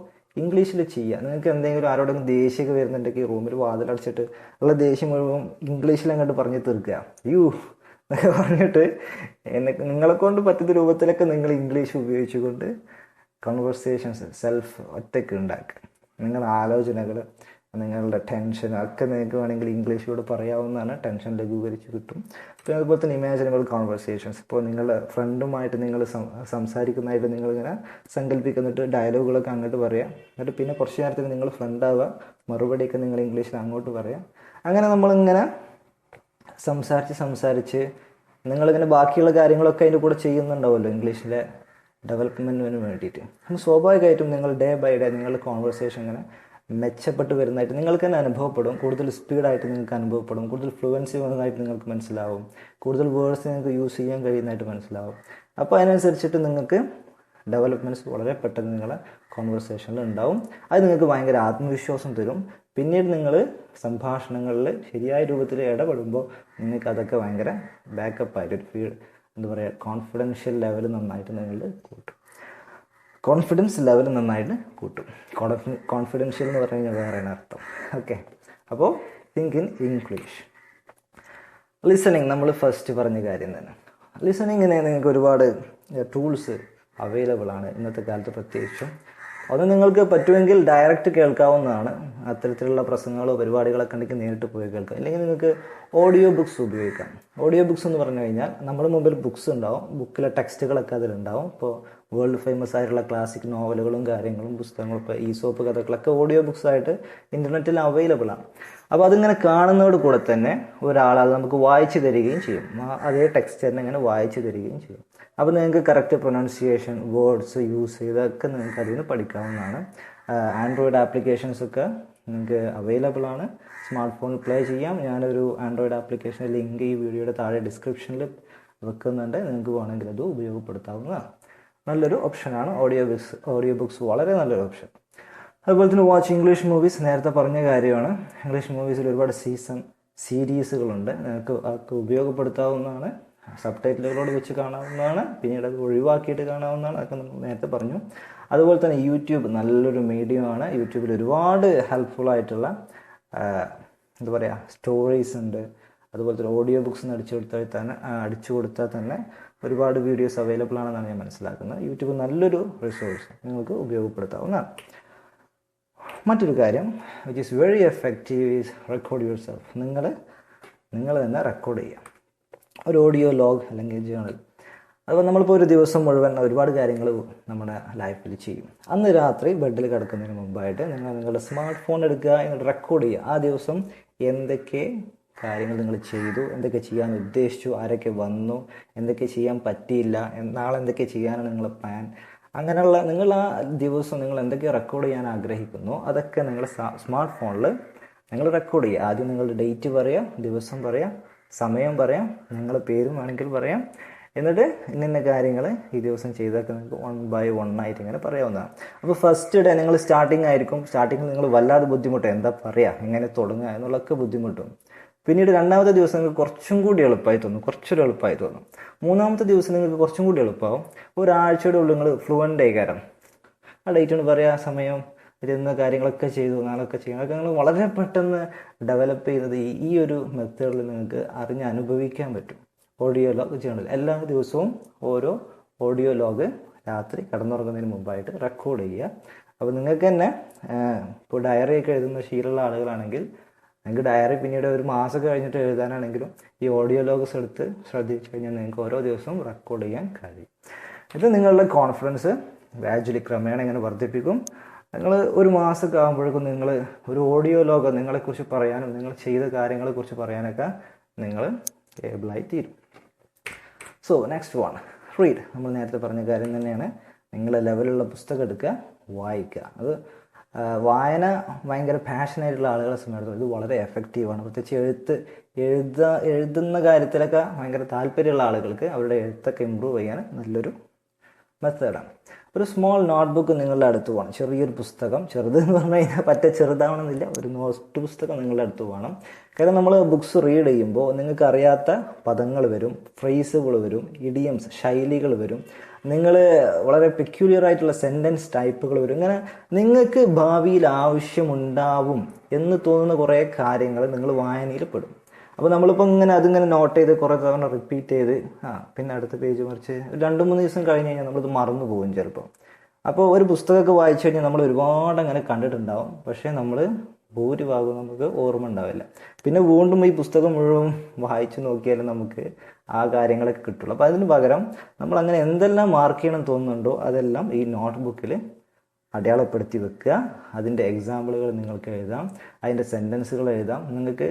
ഇംഗ്ലീഷിൽ ചെയ്യുക. നിങ്ങൾക്ക് എന്തെങ്കിലും ആരോടെങ്കിലും ദേഷ്യമൊക്കെ വരുന്നുണ്ടെങ്കിൽ റൂമിൽ വാതിലടച്ചിട്ട് ഉള്ള ദേഷ്യം മുഴുവൻ ഇംഗ്ലീഷിൽ അങ്ങോട്ട് പറഞ്ഞ് തീർക്കുക. യു എന്നൊക്കെ പറഞ്ഞിട്ട് നിങ്ങളെ കൊണ്ട് പറ്റുന്ന രൂപത്തിലൊക്കെ നിങ്ങൾ ഇംഗ്ലീഷ് ഉപയോഗിച്ചുകൊണ്ട് കൺവെർസേഷൻസ് ഒറ്റയ്ക്ക് ഉണ്ടാക്കുക. നിങ്ങളുടെ ആലോചനകൾ, നിങ്ങളുടെ ടെൻഷൻ ഒക്കെ നിങ്ങൾക്ക് വേണമെങ്കിൽ ഇംഗ്ലീഷിലൂടെ പറയാവുന്നതാണ്. ടെൻഷൻ ലഘൂകരിച്ച് കിട്ടും. പിന്നെ അതുപോലെ തന്നെ ഇമാജിനബിൾ കോൺവെർസേഷൻസ്. ഇപ്പോൾ നിങ്ങളുടെ ഫ്രണ്ടുമായിട്ട് നിങ്ങൾ സംസാരിക്കുന്നതായിട്ട് നിങ്ങളിങ്ങനെ സങ്കല്പിക്കുന്നിട്ട് ഡയലോഗുകളൊക്കെ അങ്ങോട്ട് പറയാം. എന്നിട്ട് പിന്നെ കുറച്ച് നേരത്തിന് നിങ്ങൾ ഫ്രണ്ടാവുക, മറുപടിയൊക്കെ നിങ്ങൾ ഇംഗ്ലീഷിൽ അങ്ങോട്ട് പറയാം. അങ്ങനെ നമ്മളിങ്ങനെ സംസാരിച്ച് നിങ്ങളിങ്ങനെ ബാക്കിയുള്ള കാര്യങ്ങളൊക്കെ അതിൻ്റെ കൂടെ ചെയ്യുന്നുണ്ടാവുമല്ലോ ഇംഗ്ലീഷിലെ ഡെവലപ്മെൻറ്റിന് വേണ്ടിയിട്ട്. അപ്പോൾ സ്വാഭാവികമായിട്ടും നിങ്ങൾ ഡേ ബൈ ഡേ നിങ്ങളുടെ കോൺവെർസേഷൻ ഇങ്ങനെ മെച്ചപ്പെട്ട് വരുന്നതായിട്ട് നിങ്ങൾക്ക് തന്നെ അനുഭവപ്പെടും. കൂടുതൽ സ്പീഡായിട്ട് നിങ്ങൾക്ക് അനുഭവപ്പെടും. കൂടുതൽ ഫ്ലുവൻസി വന്നതായിട്ട് നിങ്ങൾക്ക് മനസ്സിലാവും. കൂടുതൽ വേർഡ്സ് നിങ്ങൾക്ക് യൂസ് ചെയ്യാൻ കഴിയുന്നതായിട്ട് മനസ്സിലാവും. അപ്പോൾ അതിനനുസരിച്ചിട്ട് നിങ്ങൾക്ക് ഡെവലപ്മെൻറ്റ്സ് വളരെ പെട്ടെന്ന് നിങ്ങളെ കോൺവെർസേഷനിൽ ഉണ്ടാവും. അത് നിങ്ങൾക്ക് ഭയങ്കര ആത്മവിശ്വാസം തരും. പിന്നീട് നിങ്ങൾ സംഭാഷണങ്ങളിൽ ശരിയായ രൂപത്തിൽ ഇടപെടുമ്പോൾ നിങ്ങൾക്ക് അതൊക്കെ ഭയങ്കര ബാക്കപ്പായിട്ട് ഒരു എന്താ പറയുക, കോൺഫിഡൻസ് ലെവൽ നന്നായിട്ട് കൂട്ടും. കോൺഫിഡൻഷ്യൽ എന്ന് പറഞ്ഞു കഴിഞ്ഞാൽ വേറെയാണ് അർത്ഥം. ഓക്കെ, അപ്പോൾ തിങ്ക് ഇൻ ഇംഗ്ലീഷ്. ലിസണിങ് നമ്മൾ ഫസ്റ്റ് പറഞ്ഞ കാര്യം തന്നെ. ലിസണിങ്ങിന് നിങ്ങൾക്ക് ഒരുപാട് ടൂൾസ് അവൈലബിൾ ആണ് ഇന്നത്തെ കാലത്ത്. പ്രത്യേകിച്ചും ഒന്ന് നിങ്ങൾക്ക് പറ്റുമെങ്കിൽ ഡയറക്റ്റ് കേൾക്കാവുന്നതാണ്. അത്തരത്തിലുള്ള പ്രസംഗങ്ങളോ പരിപാടികളൊക്കെ ഉണ്ടെങ്കിൽ നേരിട്ട് പോയി കേൾക്കാം. അല്ലെങ്കിൽ നിങ്ങൾക്ക് ഓഡിയോ ബുക്സ് ഉപയോഗിക്കാം. ഓഡിയോ ബുക്സ് എന്ന് പറഞ്ഞു കഴിഞ്ഞാൽ നമ്മുടെ മുമ്പിൽ ബുക്സ് ഉണ്ടാവും, ബുക്കിലെ ടെക്സ്റ്റുകളൊക്കെ അതിലുണ്ടാവും. ഇപ്പോൾ വേൾഡ് ഫേമസ് ആയിട്ടുള്ള ക്ലാസിക് നോവലുകളും കാര്യങ്ങളും പുസ്തകങ്ങളും ഇപ്പോൾ ഈസോപ്പ് കഥകളൊക്കെ ഓഡിയോ ബുക്സ് ആയിട്ട് ഇൻ്റർനെറ്റിൽ അവൈലബിൾ ആണ്. അപ്പോൾ അതിങ്ങനെ കാണുന്നതോട് കൂടെ തന്നെ ഒരാൾ അത് നമുക്ക് വായിച്ചു തരികയും ചെയ്യും. അതേ ടെക്സ്റ്റ് തന്നെ ഇങ്ങനെ വായിച്ചു തരികയും ചെയ്യും. അപ്പോൾ നിങ്ങൾക്ക് കറക്റ്റ് പ്രൊനൗൺസിയേഷൻ, വേർഡ്സ് യൂസ് ചെയ്തൊക്കെ നിങ്ങൾക്ക് അതിൽ നിന്ന് പഠിക്കാവുന്നതാണ്. ആൻഡ്രോയിഡ് ആപ്ലിക്കേഷൻസൊക്കെ നിങ്ങൾക്ക് അവൈലബിൾ ആണ്. സ്മാർട്ട് ഫോണിൽ പ്ലേ ചെയ്യാം. ഞാനൊരു ആൻഡ്രോയിഡ് ആപ്ലിക്കേഷൻ്റെ ലിങ്ക് ഈ വീഡിയോയുടെ താഴെ ഡിസ്ക്രിപ്ഷനിൽ വെക്കുന്നുണ്ട്. നിങ്ങൾക്ക് വേണമെങ്കിൽ അത് ഉപയോഗപ്പെടുത്താവുന്നതാണ്. നല്ലൊരു ഓപ്ഷനാണ് ഓഡിയോ ബുക്സ് വളരെ നല്ലൊരു ഓപ്ഷൻ. അതുപോലെ തന്നെ വാച്ച് ഇംഗ്ലീഷ് മൂവീസ്, നേരത്തെ പറഞ്ഞ കാര്യമാണ്. ഇംഗ്ലീഷ് മൂവീസിൽ ഒരുപാട് സീരീസുകളുണ്ട്, നിങ്ങൾക്ക് അതൊക്കെ ഉപയോഗപ്പെടുത്താവുന്നതാണ്. സബ് ടൈറ്റിലുകളോട് വെച്ച് കാണാവുന്നതാണ്, പിന്നീട് അത് ഒഴിവാക്കിയിട്ട് കാണാവുന്നതാണ്. അതൊക്കെ നമ്മൾ നേരത്തെ പറഞ്ഞു. അതുപോലെ തന്നെ യൂട്യൂബ് നല്ലൊരു മീഡിയമാണ്. യൂട്യൂബിൽ ഒരുപാട് ഹെൽപ്ഫുൾ ആയിട്ടുള്ള എന്താ പറയുക സ്റ്റോറീസ് ഉണ്ട്. അതുപോലെ തന്നെ ഓഡിയോ ബുക്സ് അടിച്ചു കൊടുത്താൽ തന്നെ ഒരുപാട് വീഡിയോസ് അവൈലബിൾ ആണെന്നാണ് ഞാൻ മനസ്സിലാക്കുന്നത്. യൂട്യൂബ് നല്ലൊരു റിസോഴ്സ്, നിങ്ങൾക്ക് ഉപയോഗപ്പെടുത്താവുന്നതാണ്. മറ്റൊരു കാര്യം which is very effective is record your self. നിങ്ങൾ തന്നെ റെക്കോർഡ് ചെയ്യാം. ഒരു ഓഡിയോ ലോഗ് അല്ലെങ്കിൽ ജേണൽ. അതുപോലെ നമ്മളിപ്പോൾ ഒരു ദിവസം മുഴുവൻ ഒരുപാട് കാര്യങ്ങൾ നമ്മുടെ ലൈഫിൽ ചെയ്യും. അന്ന് രാത്രി ബെഡിൽ കിടക്കുന്നതിന് മുമ്പായിട്ട് നിങ്ങളുടെ സ്മാർട്ട് ഫോൺ എടുക്കുക, എന്നിട്ട് റെക്കോർഡ് ചെയ്യുക. ആ ദിവസം എന്തൊക്കെ കാര്യങ്ങൾ നിങ്ങൾ ചെയ്തു, എന്തൊക്കെ ചെയ്യാൻ ഉദ്ദേശിച്ചു, ആരൊക്കെ വന്നു, എന്തൊക്കെ ചെയ്യാൻ പറ്റിയില്ല, നാളെ എന്തൊക്കെ ചെയ്യാനാണ് നിങ്ങളുടെ പ്ലാൻ, അങ്ങനെയുള്ള നിങ്ങൾ ആ ദിവസം നിങ്ങൾ എന്തൊക്കെ റെക്കോർഡ് ചെയ്യാൻ ആഗ്രഹിക്കുന്നു അതൊക്കെ നിങ്ങളുടെ സ്മാർട്ട് ഫോണിൽ നിങ്ങൾ റെക്കോർഡ് ചെയ്യുക. ആദ്യം നിങ്ങളുടെ ഡേറ്റ് പറയാം, ദിവസം പറയാം, സമയം പറയാം, നിങ്ങളുടെ പേരും വേണമെങ്കിൽ പറയാം. എന്നിട്ട് ഇന്ന കാര്യങ്ങൾ ഈ ദിവസം ചെയ്തൊക്കെ നിങ്ങൾക്ക് 1 by 1 ആയിട്ട് ഇങ്ങനെ പറയാവുന്നതാണ്. അപ്പോൾ ഫസ്റ്റ് ഡേ നിങ്ങൾ സ്റ്റാർട്ടിങ്ങിൽ നിങ്ങൾ വല്ലാതെ ബുദ്ധിമുട്ടും, എന്താ പറയുക, എങ്ങനെ തുടങ്ങുക എന്നുള്ളതൊക്കെ ബുദ്ധിമുട്ടും. പിന്നീട് രണ്ടാമത്തെ ദിവസം നിങ്ങൾക്ക് കുറച്ചും കൂടി കുറച്ചൊരു എളുപ്പമായി തോന്നും. മൂന്നാമത്തെ ദിവസം നിങ്ങൾക്ക് കുറച്ചും കൂടി എളുപ്പമാവും. ഒരാഴ്ചയുടെ ഉള്ളിൽ നിങ്ങൾ ഫ്ലുവൻ്റ് ആയിക്കാരം. ആ ഡേറ്റ് കൊണ്ട് പറയാം, സമയം, ഇരുന്ന കാര്യങ്ങളൊക്കെ ചെയ്തു, നാളൊക്കെ ചെയ്യണം. അതൊക്കെ നിങ്ങൾ വളരെ പെട്ടെന്ന് ഡെവലപ്പ് ചെയ്യുന്നത് ഈ ഒരു മെത്തേഡിൽ നിങ്ങൾക്ക് അനുഭവിക്കാൻ പറ്റും. ഓഡിയോ ലോഗ് ചെയ്യണം. എല്ലാ ദിവസവും ഓരോ ഓഡിയോ ലോഗ് രാത്രി കിടന്നുറങ്ങുന്നതിന് മുമ്പായിട്ട് റെക്കോർഡ് ചെയ്യുക. അപ്പോൾ നിങ്ങൾക്ക് തന്നെ ഇപ്പോൾ ഡയറിയൊക്കെ എഴുതുന്ന ശീലമുള്ള ആളുകളാണെങ്കിൽ നിങ്ങൾക്ക് ഡയറി പിന്നീട് ഒരു മാസം കഴിഞ്ഞിട്ട് എഴുതാനാണെങ്കിലും ഈ ഓഡിയോ ലോഗ്സ് എടുത്ത് ശ്രദ്ധിച്ചു കഴിഞ്ഞാൽ നിങ്ങൾക്ക് ഓരോ ദിവസവും റെക്കോർഡ് ചെയ്യാൻ കഴിയും. ഇത് നിങ്ങളുടെ കോൺഫിഡൻസ് ഗ്രാജുവലി ക്രമേണ ഇങ്ങനെ വർദ്ധിപ്പിക്കും. നിങ്ങൾ ഒരു മാസമൊക്കെ ആകുമ്പോഴേക്കും നിങ്ങൾ ഒരു ഓഡിയോ ലോഗ് നിങ്ങളെക്കുറിച്ച് പറയാനും നിങ്ങൾ ചെയ്ത കാര്യങ്ങളെക്കുറിച്ച് പറയാനൊക്കെ നിങ്ങൾ ഏബിളായി തീരും. So next one, read. നമ്മൾ നേരത്തെ പറഞ്ഞ കാര്യം തന്നെയാണ്. നിങ്ങളുടെ ലെവലുള്ള പുസ്തകം എടുക്കുക, വായിക്കുക. അത് വായന ഭയങ്കര പാഷനായിട്ടുള്ള ആളുകളെ സംബന്ധിച്ചിടത്തോളം ഇത് വളരെ എഫക്റ്റീവാണ്. പ്രത്യേകിച്ച് എഴുതുന്ന കാര്യത്തിലൊക്കെ ഭയങ്കര താല്പര്യമുള്ള ആളുകൾക്ക് അവരുടെ എഴുത്തൊക്കെ ഇമ്പ്രൂവ് ചെയ്യാൻ നല്ലൊരു മെത്തേഡാണ്. ഒരു സ്മോൾ നോട്ട്ബുക്ക് നിങ്ങളുടെ അടുത്ത് വേണം. ചെറിയൊരു പുസ്തകം, ചെറുതെന്ന് പറഞ്ഞു കഴിഞ്ഞാൽ പറ്റ ചെറുതാവണമെന്നില്ല, ഒരു നോട്ട് പുസ്തകം നിങ്ങളുടെ അടുത്ത് വേണം. കാരണം നമ്മൾ ബുക്സ് റീഡ് ചെയ്യുമ്പോൾ നിങ്ങൾക്ക് അറിയാത്ത പദങ്ങൾ വരും, ഫ്രേസുകൾ വരും, ഇഡിയംസ്, ശൈലികൾ വരും, നിങ്ങൾ വളരെ പെക്യൂലിയർ ആയിട്ടുള്ള സെൻറ്റൻസ് ടൈപ്പുകൾ വരും. ഇങ്ങനെ നിങ്ങൾക്ക് ഭാവിയിൽ ആവശ്യമുണ്ടാവും എന്ന് തോന്നുന്ന കുറേ കാര്യങ്ങൾ നിങ്ങൾ വായനയിൽ പെടും. അപ്പോൾ നമ്മളിപ്പോൾ അതിങ്ങനെ നോട്ട് ചെയ്ത് കുറേ തവണ റിപ്പീറ്റ് ചെയ്ത് പിന്നെ അടുത്ത പേജ് മറിച്ച് 2-3 ദിവസം കഴിഞ്ഞ് കഴിഞ്ഞാൽ നമ്മളിത് മറന്നു പോകും ചിലപ്പോൾ. അപ്പോൾ ഒരു പുസ്തകമൊക്കെ വായിച്ചു കഴിഞ്ഞാൽ നമ്മൾ ഒരുപാട് അങ്ങനെ കണ്ടിട്ടുണ്ടാവും, പക്ഷേ നമ്മൾ ഭൂരിഭാഗവും നമുക്ക് ഓർമ്മ ഉണ്ടാവില്ല. പിന്നെ വീണ്ടും ഈ പുസ്തകം മുഴുവൻ വായിച്ചു നോക്കിയാലും നമുക്ക് ആ കാര്യങ്ങളൊക്കെ കിട്ടുള്ളൂ. അപ്പോൾ അതിന് പകരം നമ്മൾ അങ്ങനെ എന്തെല്ലാം മാർക്ക് ചെയ്യണം തോന്നുന്നുണ്ടോ അതെല്ലാം ഈ നോട്ട് ബുക്കിൽ അടയാളപ്പെടുത്തി വെക്കുക. അതിൻ്റെ എക്സാമ്പിളുകൾ നിങ്ങൾക്ക് എഴുതാം, അതിൻ്റെ സെൻറ്റൻസുകൾ എഴുതാം. നിങ്ങൾക്ക്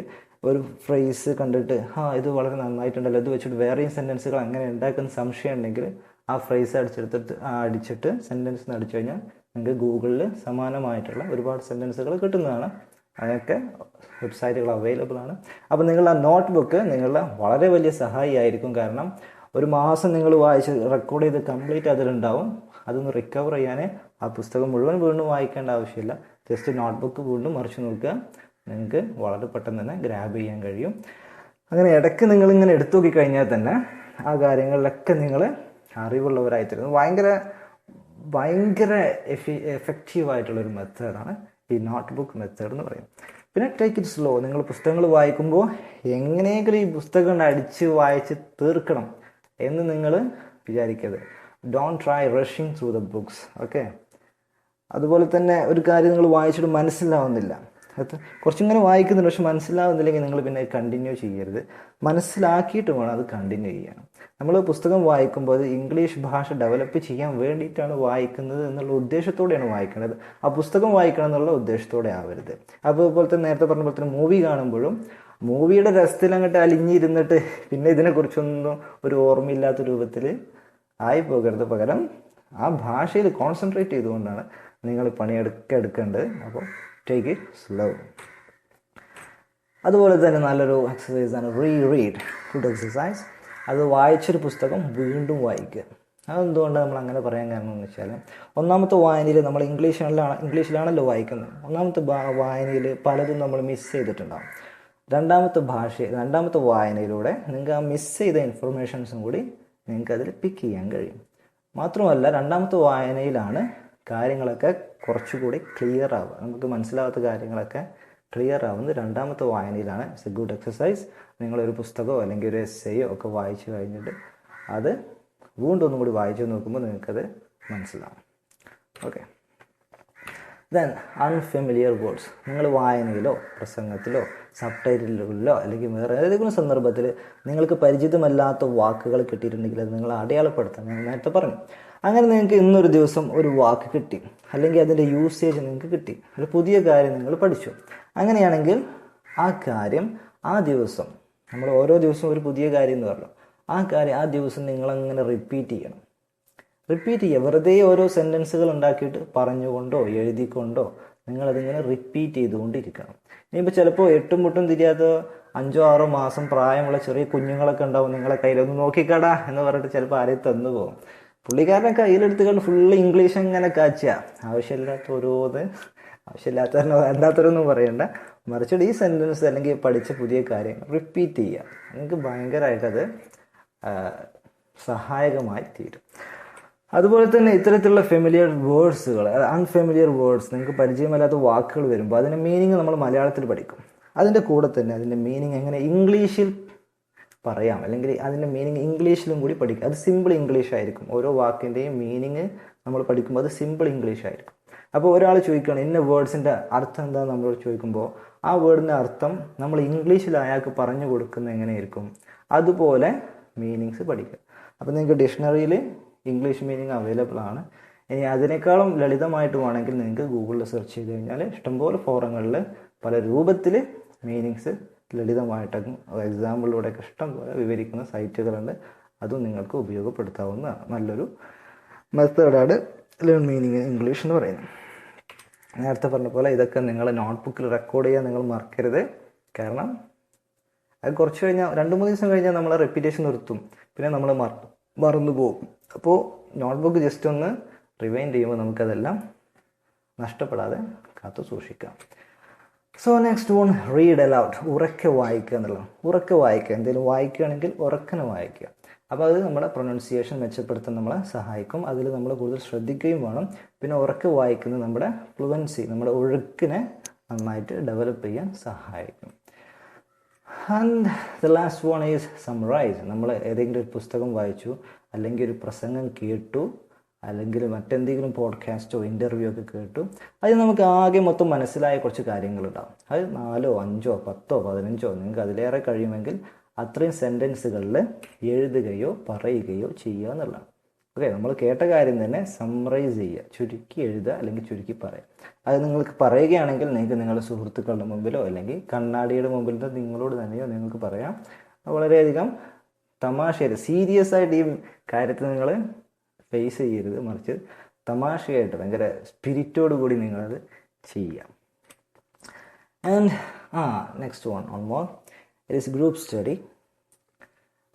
ഒരു ഫ്രേസ് കണ്ടിട്ട് ഇത് വളരെ നന്നായിട്ടുണ്ടല്ലോ, ഇത് വെച്ചിട്ട് വേറെയും സെൻറ്റൻസുകൾ അങ്ങനെ ഉണ്ടാക്കുന്ന സംശയം ഉണ്ടെങ്കിൽ ആ ഫ്രേസ് അടിച്ചിട്ട് സെൻറ്റൻസ് അടിച്ചു കഴിഞ്ഞാൽ നിങ്ങൾക്ക് ഗൂഗിളിൽ സമാനമായിട്ടുള്ള ഒരുപാട് സെൻറ്റൻസുകൾ കിട്ടുന്നതാണ്. അതിനൊക്കെ വെബ്സൈറ്റുകൾ അവൈലബിൾ ആണ്. അപ്പോൾ നിങ്ങൾ ആ നോട്ട് ബുക്ക് നിങ്ങളുടെ വളരെ വലിയ സഹായിയായിരിക്കും. കാരണം ഒരു മാസം നിങ്ങൾ വായിച്ച് റെക്കോർഡ് ചെയ്ത് കംപ്ലീറ്റ് അതിലുണ്ടാവും. അതൊന്ന് റിക്കവർ ചെയ്യാൻ ആ പുസ്തകം മുഴുവൻ വീണ്ടും വായിക്കേണ്ട ആവശ്യമില്ല. ജസ്റ്റ് നോട്ട് ബുക്ക് വീണ്ടും മറിച്ച് നോക്കുക, നിങ്ങൾക്ക് വളരെ പെട്ടെന്ന് തന്നെ ഗ്രാബ് ചെയ്യാൻ കഴിയും. അങ്ങനെ ഇടയ്ക്ക് നിങ്ങളിങ്ങനെ എടുത്തു നോക്കിക്കഴിഞ്ഞാൽ തന്നെ ആ കാര്യങ്ങളിലൊക്കെ നിങ്ങൾ അറിവുള്ളവരായിത്തീരുന്നു. ഭയങ്കര എഫക്റ്റീവായിട്ടുള്ളൊരു മെത്തേഡാണ് ഈ നോട്ട് ബുക്ക് മെത്തേഡ് എന്ന് പറയും. പിന്നെ ടേക്ക് ഇറ്റ് സ്ലോ. നിങ്ങൾ പുസ്തകങ്ങൾ വായിക്കുമ്പോൾ എങ്ങനെയെങ്കിലും ഈ പുസ്തകം അടിച്ച് വായിച്ച് തീർക്കണം എന്ന് നിങ്ങൾ വിചാരിക്കരുത്. Don't try rushing through the books. Okay, അതുപോലെ തന്നെ ഒരു കാര്യം നിങ്ങൾ വായിച്ചിട്ട് മനസ്സിലാവുന്നില്ല, അത് കുറച്ചിങ്ങനെ വായിക്കുന്നുണ്ട് പക്ഷെ മനസ്സിലാവുന്നില്ലെങ്കിൽ നിങ്ങൾ പിന്നെ കണ്ടിന്യൂ ചെയ്യരുത്. മനസ്സിലാക്കിയിട്ട് വേണം അത് കണ്ടിന്യൂ ചെയ്യാൻ. നമ്മൾ പുസ്തകം വായിക്കുമ്പോൾ അത് ഇംഗ്ലീഷ് ഭാഷ ഡെവലപ്പ് ചെയ്യാൻ വേണ്ടിയിട്ടാണ് വായിക്കുന്നത് എന്നുള്ള ഉദ്ദേശത്തോടെയാണ് വായിക്കുന്നത്. ആ പുസ്തകം വായിക്കണം എന്നുള്ള ഉദ്ദേശത്തോടെ ആവരുത്. അതുപോലെ തന്നെ നേരത്തെ പറഞ്ഞ പോലെ തന്നെ മൂവി കാണുമ്പോഴും മൂവിയുടെ രസത്തിൽ അങ്ങോട്ട് അലിഞ്ഞിരുന്നിട്ട് പിന്നെ ഇതിനെക്കുറിച്ചൊന്നും ഒരു ഓർമ്മയില്ലാത്ത രൂപത്തിൽ ആയി പോകരുത്. പകരം ആ ഭാഷയിൽ കോൺസെൻട്രേറ്റ് ചെയ്തുകൊണ്ടാണ് നിങ്ങൾ എടുക്കേണ്ടത്. അപ്പോൾ ടേക്ക് ഇറ്റ് സ്ലോ. അതുപോലെ തന്നെ നല്ലൊരു എക്സസൈസാണ് റീഡ് ഗുഡ് എക്സസൈസ്. അത് വായിച്ചൊരു പുസ്തകം വീണ്ടും വായിക്കുക. അതെന്തുകൊണ്ട് നമ്മൾ അങ്ങനെ പറയാൻ കാരണം എന്ന് വെച്ചാൽ, ഒന്നാമത്തെ വായനയിൽ നമ്മൾ ഇംഗ്ലീഷിലാണല്ലോ വായിക്കുന്നത്. ഒന്നാമത്തെ വായനയിൽ പലതും നമ്മൾ മിസ് ചെയ്തിട്ടുണ്ടാകും. രണ്ടാമത്തെ വായനയിലൂടെ നിങ്ങൾക്ക് ആ മിസ് ചെയ്ത ഇൻഫർമേഷൻസും കൂടി നിങ്ങൾക്ക് അതിൽ പിക്ക് ചെയ്യാൻ കഴിയും. മാത്രമല്ല രണ്ടാമത്തെ വായനയിലാണ് കാര്യങ്ങളൊക്കെ കുറച്ചുകൂടി ക്ലിയർ ആവുക. നമുക്ക് മനസ്സിലാവാത്ത കാര്യങ്ങളൊക്കെ ക്ലിയർ ആവുന്നത് രണ്ടാമത്തെ വായനയിലാണ്. It's a good exercise. നിങ്ങളൊരു പുസ്തകമോ അല്ലെങ്കിൽ ഒരു എസ്സേയോ ഒക്കെ വായിച്ചു കഴിഞ്ഞിട്ട് അത് വീണ്ടും ഒന്നും കൂടി വായിച്ചു നോക്കുമ്പോൾ നിങ്ങൾക്കത് മനസ്സിലാവും. ഓക്കെ. Then unfamiliar words. നിങ്ങൾ വായനയിലോ പ്രസംഗത്തിലോ സബ് ടൈറ്റിലുകളിലോ അല്ലെങ്കിൽ വേറെ ഏതെങ്കിലും സന്ദർഭത്തിൽ നിങ്ങൾക്ക് പരിചിതമല്ലാത്ത വാക്കുകൾ കിട്ടിയിട്ടുണ്ടെങ്കിൽ അത് നിങ്ങൾ അടയാളപ്പെടുത്താൻ ഞാൻ നേരത്തെ പറഞ്ഞു. അങ്ങനെ നിങ്ങൾക്ക് ഇന്നൊരു ദിവസം ഒരു വാക്ക് കിട്ടി, അല്ലെങ്കിൽ അതിൻ്റെ യൂസേജ് നിങ്ങൾക്ക് കിട്ടി, ഒരു പുതിയ കാര്യം നിങ്ങൾ പഠിച്ചു. അങ്ങനെയാണെങ്കിൽ ആ കാര്യം ആ ദിവസം, നമ്മൾ ഓരോ ദിവസവും ഒരു പുതിയ കാര്യം എന്ന് പറഞ്ഞു, ആ കാര്യം ആ ദിവസം നിങ്ങളങ്ങനെ റിപ്പീറ്റ് ചെയ്യണം. വെറുതെ ഓരോ സെൻറ്റൻസുകൾ ഉണ്ടാക്കിയിട്ട് പറഞ്ഞുകൊണ്ടോ എഴുതിക്കൊണ്ടോ നിങ്ങളതിങ്ങനെ റിപ്പീറ്റ് ചെയ്തുകൊണ്ടിരിക്കണം. ഇനിയിപ്പോൾ ചിലപ്പോൾ എട്ടും മുട്ടും തിരിയാത്ത 5-6 മാസം പ്രായമുള്ള ചെറിയ കുഞ്ഞുങ്ങളൊക്കെ ഉണ്ടാവും നിങ്ങളെ കയ്യിലൊന്ന് നോക്കിക്കടാ എന്ന് പറഞ്ഞിട്ട് ചിലപ്പോൾ ആരെയും തന്നു പോകും. പുള്ളിക്കാരനെ കയ്യിലെടുത്തുകൊണ്ട് ഫുള്ള് ഇംഗ്ലീഷ് അങ്ങനെ കാച്ചുക. വേണ്ടാത്തവരൊന്നും പറയണ്ട. മറിച്ചിട്ട് ഈ സെൻറ്റൻസ് അല്ലെങ്കിൽ പഠിച്ച പുതിയ കാര്യങ്ങൾ റിപ്പീറ്റ് ചെയ്യുക. നിങ്ങൾക്ക് ഭയങ്കരമായിട്ടത് സഹായകമായി തീരും. അതുപോലെ തന്നെ ഇത്തരത്തിലുള്ള ഫെമിലിയർ വേർഡ്സുകൾ, അൺഫെമിലിയർ വേർഡ്സ്, നിങ്ങൾക്ക് പരിചയമല്ലാത്ത വാക്കുകൾ വരുമ്പോൾ അതിൻ്റെ മീനിങ് നമ്മൾ മലയാളത്തിൽ പഠിക്കും. അതിൻ്റെ കൂടെ തന്നെ അതിൻ്റെ മീനിങ് എങ്ങനെ ഇംഗ്ലീഷിൽ പറയാം, അല്ലെങ്കിൽ അതിൻ്റെ മീനിങ് ഇംഗ്ലീഷിലും കൂടി പഠിക്കുക. അത് സിമ്പിൾ ഇംഗ്ലീഷ് ആയിരിക്കും. ഓരോ വാക്കിൻ്റെയും മീനിങ് നമ്മൾ പഠിക്കുമ്പോൾ അത് സിമ്പിൾ ഇംഗ്ലീഷ് ആയിരിക്കും. അപ്പോൾ ഒരാൾ ചോദിക്കുകയാണ് ഇന്ന വേർഡ്സിൻ്റെ അർത്ഥം എന്താണെന്ന് നമ്മൾ ചോദിക്കുമ്പോൾ ആ വേർഡിൻ്റെ അർത്ഥം നമ്മൾ ഇംഗ്ലീഷിൽ അയാൾക്ക് പറഞ്ഞു കൊടുക്കുന്നത് എങ്ങനെയായിരിക്കും, അതുപോലെ മീനിങ്സ് പഠിക്കുക. അപ്പോൾ നിങ്ങൾക്ക് ഡിക്ഷണറിയിൽ ഇംഗ്ലീഷ് മീനിങ് അവൈലബിൾ ആണ്. ഇനി അതിനേക്കാളും ലളിതമായിട്ട് വേണമെങ്കിൽ നിങ്ങൾക്ക് ഗൂഗിളിൽ സെർച്ച് ചെയ്ത് കഴിഞ്ഞാൽ ഇഷ്ടംപോലെ ഫോറങ്ങളിൽ പല രൂപത്തിൽ മീനിങ്സ് ലളിതമായിട്ടൊക്കെ എക്സാമ്പിളിലൂടെയൊക്കെ ഇഷ്ടംപോലെ വിവരിക്കുന്ന സൈറ്റുകളുണ്ട്. അതും നിങ്ങൾക്ക് ഉപയോഗപ്പെടുത്താവുന്നതാണ്. നല്ലൊരു മെത്തേഡാണ് ലേൺ മീനിങ് ഇംഗ്ലീഷ് എന്ന് പറയുന്നത്. നേരത്തെ പറഞ്ഞ പോലെ ഇതൊക്കെ നിങ്ങൾ നോട്ട്ബുക്കിൽ റെക്കോർഡ് ചെയ്യാൻ നിങ്ങൾ മറക്കരുത്. കാരണം അത് കുറച്ച് കഴിഞ്ഞാൽ 2-3 ദിവസം കഴിഞ്ഞാൽ നമ്മൾ റെപ്പിറ്റേഷൻ നിർത്തും, പിന്നെ നമ്മൾ മറന്നു പോകും. അപ്പോൾ നോട്ട്ബുക്ക് ജസ്റ്റ് ഒന്ന് റിവൈൻഡ് ചെയ്യുമ്പോൾ നമുക്കതെല്ലാം നഷ്ടപ്പെടാതെ കാത്തു സൂക്ഷിക്കാം. So next one, read allowed. ഉറക്കെ വായിക്കുക എന്നുള്ളത്. ഉറക്കെ വായിക്കുക, എന്തെങ്കിലും വായിക്കുകയാണെങ്കിൽ ഉറക്കനെ വായിക്കുക. അപ്പോൾ അത് നമ്മുടെ പ്രൊനൗൺസിയേഷൻ മെച്ചപ്പെടുത്താൻ നമ്മളെ സഹായിക്കും. അതിൽ നമ്മൾ കൂടുതൽ ശ്രദ്ധിക്കുകയും വേണം. പിന്നെ ഉറക്കെ വായിക്കുന്നത് നമ്മുടെ ഫ്ലുവൻസി, നമ്മുടെ ഒഴുക്കിനെ നന്നായിട്ട് ഡെവലപ്പ് ചെയ്യാൻ സഹായിക്കും. And the last one is summarise. നമ്മൾ ഏതെങ്കിലും ഒരു പുസ്തകം വായിച്ചു, അല്ലെങ്കിൽ ഒരു പ്രസംഗം കേട്ടു, അല്ലെങ്കിൽ മറ്റെന്തെങ്കിലും പോഡ്കാസ്റ്റോ ഇൻ്റർവ്യൂ ഒക്കെ കേട്ടു, അത് നമുക്ക് ആകെ മൊത്തം മനസ്സിലായ കുറച്ച് കാര്യങ്ങളുണ്ടാകും. അത് 4, 5, 10, 15 നിങ്ങൾക്ക് അതിലേറെ കഴിയുമെങ്കിൽ അത്രയും സെൻറ്റൻസുകളിൽ എഴുതുകയോ പറയുകയോ ചെയ്യുക എന്നുള്ളതാണ്. ഓക്കെ, നമ്മൾ കേട്ട കാര്യം തന്നെ സമ്മറൈസ് ചെയ്യുക, ചുരുക്കി എഴുതുക അല്ലെങ്കിൽ ചുരുക്കി പറയുക. അത് നിങ്ങൾക്ക് പറയുകയാണെങ്കിൽ നിങ്ങൾക്ക് നിങ്ങളുടെ സുഹൃത്തുക്കളുടെ മുമ്പിലോ അല്ലെങ്കിൽ കണ്ണാടിയുടെ മുമ്പിൽ നിങ്ങളോട് തന്നെയോ നിങ്ങൾക്ക് പറയാം. വളരെയധികം തമാശയായിട്ട്, സീരിയസ് ആയിട്ട് ഈ കാര്യത്തിൽ നിങ്ങൾ ഫേസ് ചെയ്യരുത്, മറിച്ച് തമാശയായിട്ട് ഭയങ്കര സ്പിരിറ്റോട് കൂടി നിങ്ങളത് ചെയ്യാം. And next one more, it is group study.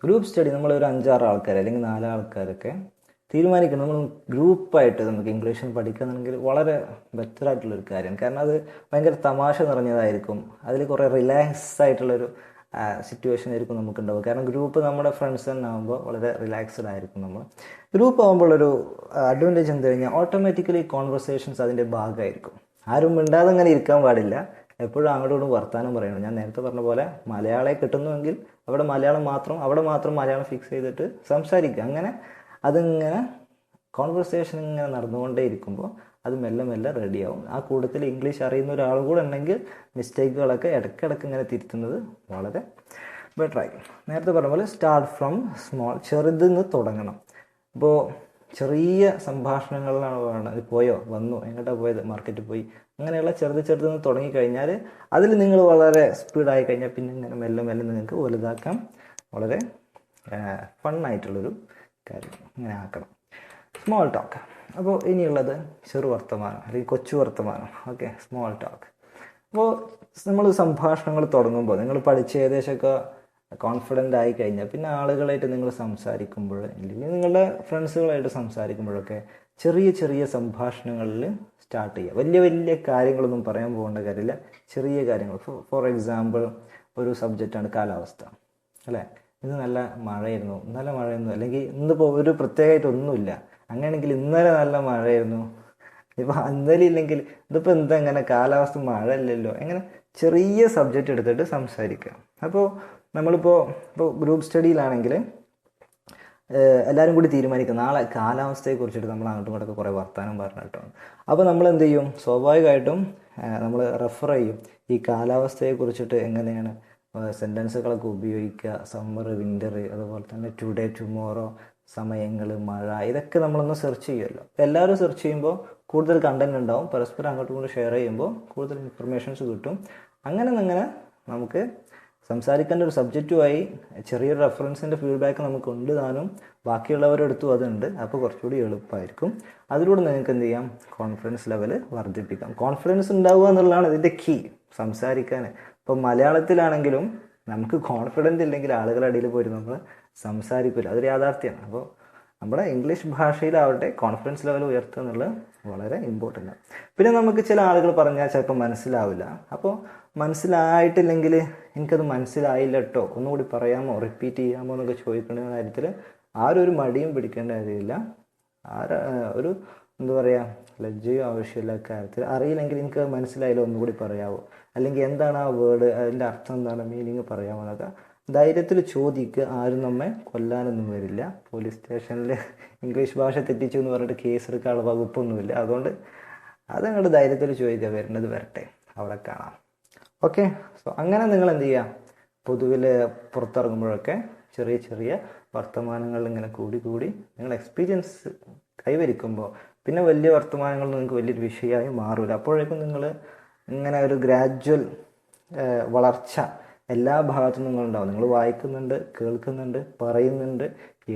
Group study നമ്മൾ ഒരു 5-6 ആൾക്കാർ അല്ലെങ്കിൽ 4 ആൾക്കാരൊക്കെ തീരുമാനിക്കണം. നമ്മൾ ഗ്രൂപ്പായിട്ട് നമുക്ക് ഇംഗ്ലീഷ് പഠിക്കുകയാണെങ്കിൽ വളരെ ബെറ്റർ ആയിട്ടുള്ളൊരു കാര്യമാണ്. കാരണം അത് ഭയങ്കര തമാശ നിറഞ്ഞതായിരിക്കും. അതിൽ കുറേ റിലാക്സ് ആയിട്ടുള്ളൊരു സിറ്റുവേഷൻ ആയിരിക്കും നമുക്കുണ്ടാവുക. കാരണം ഗ്രൂപ്പ് നമ്മുടെ ഫ്രണ്ട്സ് തന്നെ ആകുമ്പോൾ വളരെ റിലാക്സ്ഡ് ആയിരിക്കും നമ്മൾ. ഗ്രൂപ്പ് ആകുമ്പോഴൊരു അഡ്വാൻറ്റേജ് എന്താ കഴിഞ്ഞാൽ ഓട്ടോമാറ്റിക്കലി കോൺവെർസേഷൻസ് അതിൻ്റെ ഭാഗമായിരിക്കും. ആരും മിണ്ടാതെ അങ്ങനെ ഇരിക്കാൻ പാടില്ല, എപ്പോഴും അങ്ങോട്ടും വർത്താനം പറയണം. ഞാൻ നേരത്തെ പറഞ്ഞ പോലെ മലയാളം കിട്ടുന്നുവെങ്കിൽ അവിടെ മാത്രം മലയാളം ഫിക്സ് ചെയ്തിട്ട് സംസാരിക്കുക. അങ്ങനെ അതിങ്ങനെ കോൺവെർസേഷൻ ഇങ്ങനെ നടന്നുകൊണ്ടേ ഇരിക്കുമ്പോൾ അത് മെല്ലെ മെല്ലെ റെഡിയാവും. ആ കൂട്ടത്തിൽ ഇംഗ്ലീഷ് അറിയുന്ന ഒരാൾ കൂടെ ഉണ്ടെങ്കിൽ മിസ്റ്റേക്കുകളൊക്കെ ഇടയ്ക്കിടയ്ക്ക് ഇങ്ങനെ തിരുത്തുന്നത് വളരെ ബെറ്ററായിരിക്കും. നേരത്തെ പറഞ്ഞ പോലെ സ്റ്റാർട്ട് ഫ്രം സ്മോൾ, ചെറുതിൽ നിന്ന് തുടങ്ങണം. ഇപ്പോൾ ചെറിയ സംഭാഷണങ്ങളിലാണ് വേണ്ടത്. പോയോ, വന്നു, എങ്ങോട്ടാണ് പോയത്, മാർക്കറ്റിൽ പോയി, അങ്ങനെയുള്ള ചെറുത് തുടങ്ങിക്കഴിഞ്ഞാൽ അതിൽ നിങ്ങൾ വളരെ സ്പീഡായി കഴിഞ്ഞാൽ പിന്നെ ഇങ്ങനെ മെല്ലെ മെല്ലെ നിങ്ങൾക്ക് വലുതാക്കാം. വളരെ ഫണ്ണായിട്ടുള്ളൊരു കാര്യം ഇങ്ങനെ ആക്കണം. Small talk. അപ്പോൾ ഇനിയുള്ളത് ചെറു വർത്തമാനം അല്ലെങ്കിൽ കൊച്ചു വർത്തമാനം. Okay, small talk. അപ്പോൾ നമ്മൾ സംഭാഷണങ്ങൾ തുടങ്ങുമ്പോൾ നിങ്ങൾ പഠിച്ച് ഏകദേശമൊക്കെ കോൺഫിഡൻ്റ് ആയി കഴിഞ്ഞാൽ പിന്നെ ആളുകളായിട്ട് നിങ്ങൾ സംസാരിക്കുമ്പോൾ അല്ലെങ്കിൽ നിങ്ങളുടെ ഫ്രണ്ട്സുകളായിട്ട് സംസാരിക്കുമ്പോഴൊക്കെ ചെറിയ ചെറിയ സംഭാഷണങ്ങളിൽ സ്റ്റാർട്ട് ചെയ്യുക. വലിയ വലിയ കാര്യങ്ങളൊന്നും പറയാൻ പോകേണ്ട കാര്യമില്ല, ചെറിയ കാര്യങ്ങൾ. ഫോർ എക്സാമ്പിൾ, ഒരു സബ്ജക്റ്റാണ് കാലാവസ്ഥ, അല്ലേ? ഇന്ന് നല്ല മഴയായിരുന്നു, ഇന്നലെ മഴയൊന്നും, അല്ലെങ്കിൽ ഇന്നിപ്പോൾ ഒരു പ്രത്യേകമായിട്ടൊന്നുമില്ല, അങ്ങനെയാണെങ്കിൽ ഇന്നലെ നല്ല മഴയായിരുന്നു, ഇപ്പോൾ ഇന്നലെ ഇല്ലെങ്കിൽ ഇതിപ്പോൾ എന്താ ഇങ്ങനെ കാലാവസ്ഥ മഴ ഇല്ലല്ലോ, അങ്ങനെ ചെറിയ സബ്ജക്റ്റ് എടുത്തിട്ട് സംസാരിക്കുക. അപ്പോൾ നമ്മളിപ്പോൾ ഗ്രൂപ്പ് സ്റ്റഡിയിലാണെങ്കിൽ എല്ലാവരും കൂടി തീരുമാനിക്കും നാളെ കാലാവസ്ഥയെക്കുറിച്ചിട്ട് നമ്മൾ അങ്ങോട്ടും ഇങ്ങോട്ടൊക്കെ കുറേ വർത്തമാനം പറഞ്ഞിട്ടാണ്. അപ്പോൾ നമ്മൾ എന്ത് ചെയ്യും, സ്വാഭാവികമായിട്ടും നമ്മൾ റെഫർ ചെയ്യും ഈ കാലാവസ്ഥയെക്കുറിച്ചിട്ട് എങ്ങനെയാണ് സെൻറ്റൻസുകളൊക്കെ ഉപയോഗിക്കുക, സമ്മർ, വിൻ്റർ, അതുപോലെ തന്നെ ടുഡേ, ടുമോറോ, സമയങ്ങൾ, മഴ, ഇതൊക്കെ നമ്മളൊന്ന് സെർച്ച് ചെയ്യുമല്ലോ. എല്ലാവരും സെർച്ച് ചെയ്യുമ്പോൾ കൂടുതൽ കണ്ടൻറ് ഉണ്ടാവും, പരസ്പരം അങ്ങോട്ടും ഇങ്ങോട്ടും ഷെയർ ചെയ്യുമ്പോൾ കൂടുതൽ ഇൻഫർമേഷൻസ് കിട്ടും. അങ്ങനെ നമുക്ക് സംസാരിക്കേണ്ട ഒരു സബ്ജക്റ്റുമായി ചെറിയൊരു റെഫറൻസിൻ്റെ ഫീഡ്ബാക്ക് നമുക്ക് ഉണ്ട് താനും, ബാക്കിയുള്ളവരെടുത്തും അതുണ്ട്. അപ്പോൾ കുറച്ചുകൂടി എളുപ്പമായിരിക്കും. അതിലൂടെ നിങ്ങൾക്ക് എന്ത് ചെയ്യാം, കോൺഫിഡൻസ് ലെവൽ വർദ്ധിപ്പിക്കാം. കോൺഫിഡൻസ് ഉണ്ടാവുക എന്നുള്ളതാണ് ഇതിൻ്റെ കീ സംസാരിക്കാൻ. ഇപ്പോൾ മലയാളത്തിലാണെങ്കിലും നമുക്ക് കോൺഫിഡൻസ് ഇല്ലെങ്കിൽ ആളുകളുടെ ഇടയിൽ പോയിട്ട് നമ്മൾ സംസാരിക്കില്ല, അതൊരു യാഥാർത്ഥ്യമാണ്. അപ്പോൾ നമ്മുടെ ഇംഗ്ലീഷ് ഭാഷയിലാവട്ടെ കോൺഫിഡൻസ് ലെവൽ ഉയർത്തുക എന്നുള്ളത് വളരെ ഇമ്പോർട്ടൻ്റ് ആണ്. പിന്നെ നമുക്ക് ചില ആളുകൾ പറഞ്ഞാൽ ചിലപ്പോൾ മനസ്സിലാവില്ല. അപ്പോൾ മനസ്സിലായിട്ടില്ലെങ്കിൽ എനിക്കത് മനസ്സിലായില്ല കേട്ടോ, ഒന്നുകൂടി പറയാമോ, റിപ്പീറ്റ് ചെയ്യാമോ എന്നൊക്കെ ചോദിക്കുന്ന കാര്യത്തിൽ ആരും ഒരു മടിയും പിടിക്കേണ്ട കാര്യമില്ല. ഒരു എന്താ പറയുക, ലജ്ജയോ ആവശ്യമില്ല കാര്യത്തിൽ. അറിയില്ലെങ്കിൽ എനിക്ക് മനസ്സിലായില്ല, ഒന്നുകൂടി പറയാമോ, അല്ലെങ്കിൽ എന്താണ് ആ വേർഡ്, അതിൻ്റെ അർത്ഥം എന്താണ്, മീനിങ് പറയാമോ എന്നൊക്കെ ധൈര്യത്തിൽ ചോദിക്കുക. ആരും നമ്മെ കൊല്ലാനൊന്നും വരില്ല. പോലീസ് സ്റ്റേഷനിൽ ഇംഗ്ലീഷ് ഭാഷ തെറ്റിച്ചു എന്ന് പറഞ്ഞിട്ട് കേസ് എടുക്കാനുള്ള വകുപ്പൊന്നുമില്ല. അതുകൊണ്ട് അതങ്ങോട്ട് ധൈര്യത്തിൽ ചോദിക്കുക, വരുന്നത് വരട്ടെ, അവിടെ കാണാം. ഓക്കെ, സോ അങ്ങനെ നിങ്ങൾ എന്ത് ചെയ്യുക, പൊതുവിൽ പുറത്തിറങ്ങുമ്പോഴൊക്കെ ചെറിയ ചെറിയ വർത്തമാനങ്ങൾ ഇങ്ങനെ കൂടി നിങ്ങൾ എക്സ്പീരിയൻസ് കൈവരിക്കുമ്പോൾ പിന്നെ വലിയ വർത്തമാനങ്ങൾ നിങ്ങൾക്ക് വലിയൊരു വിഷയമായി മാറില്ല. അപ്പോഴേക്കും നിങ്ങൾ ഇങ്ങനെ ഒരു ഗ്രാജ്വൽ വളർച്ച എല്ലാ ഭാഗത്തും നിങ്ങളുണ്ടാവും. നിങ്ങൾ വായിക്കുന്നുണ്ട്, കേൾക്കുന്നുണ്ട്, പറയുന്നുണ്ട്,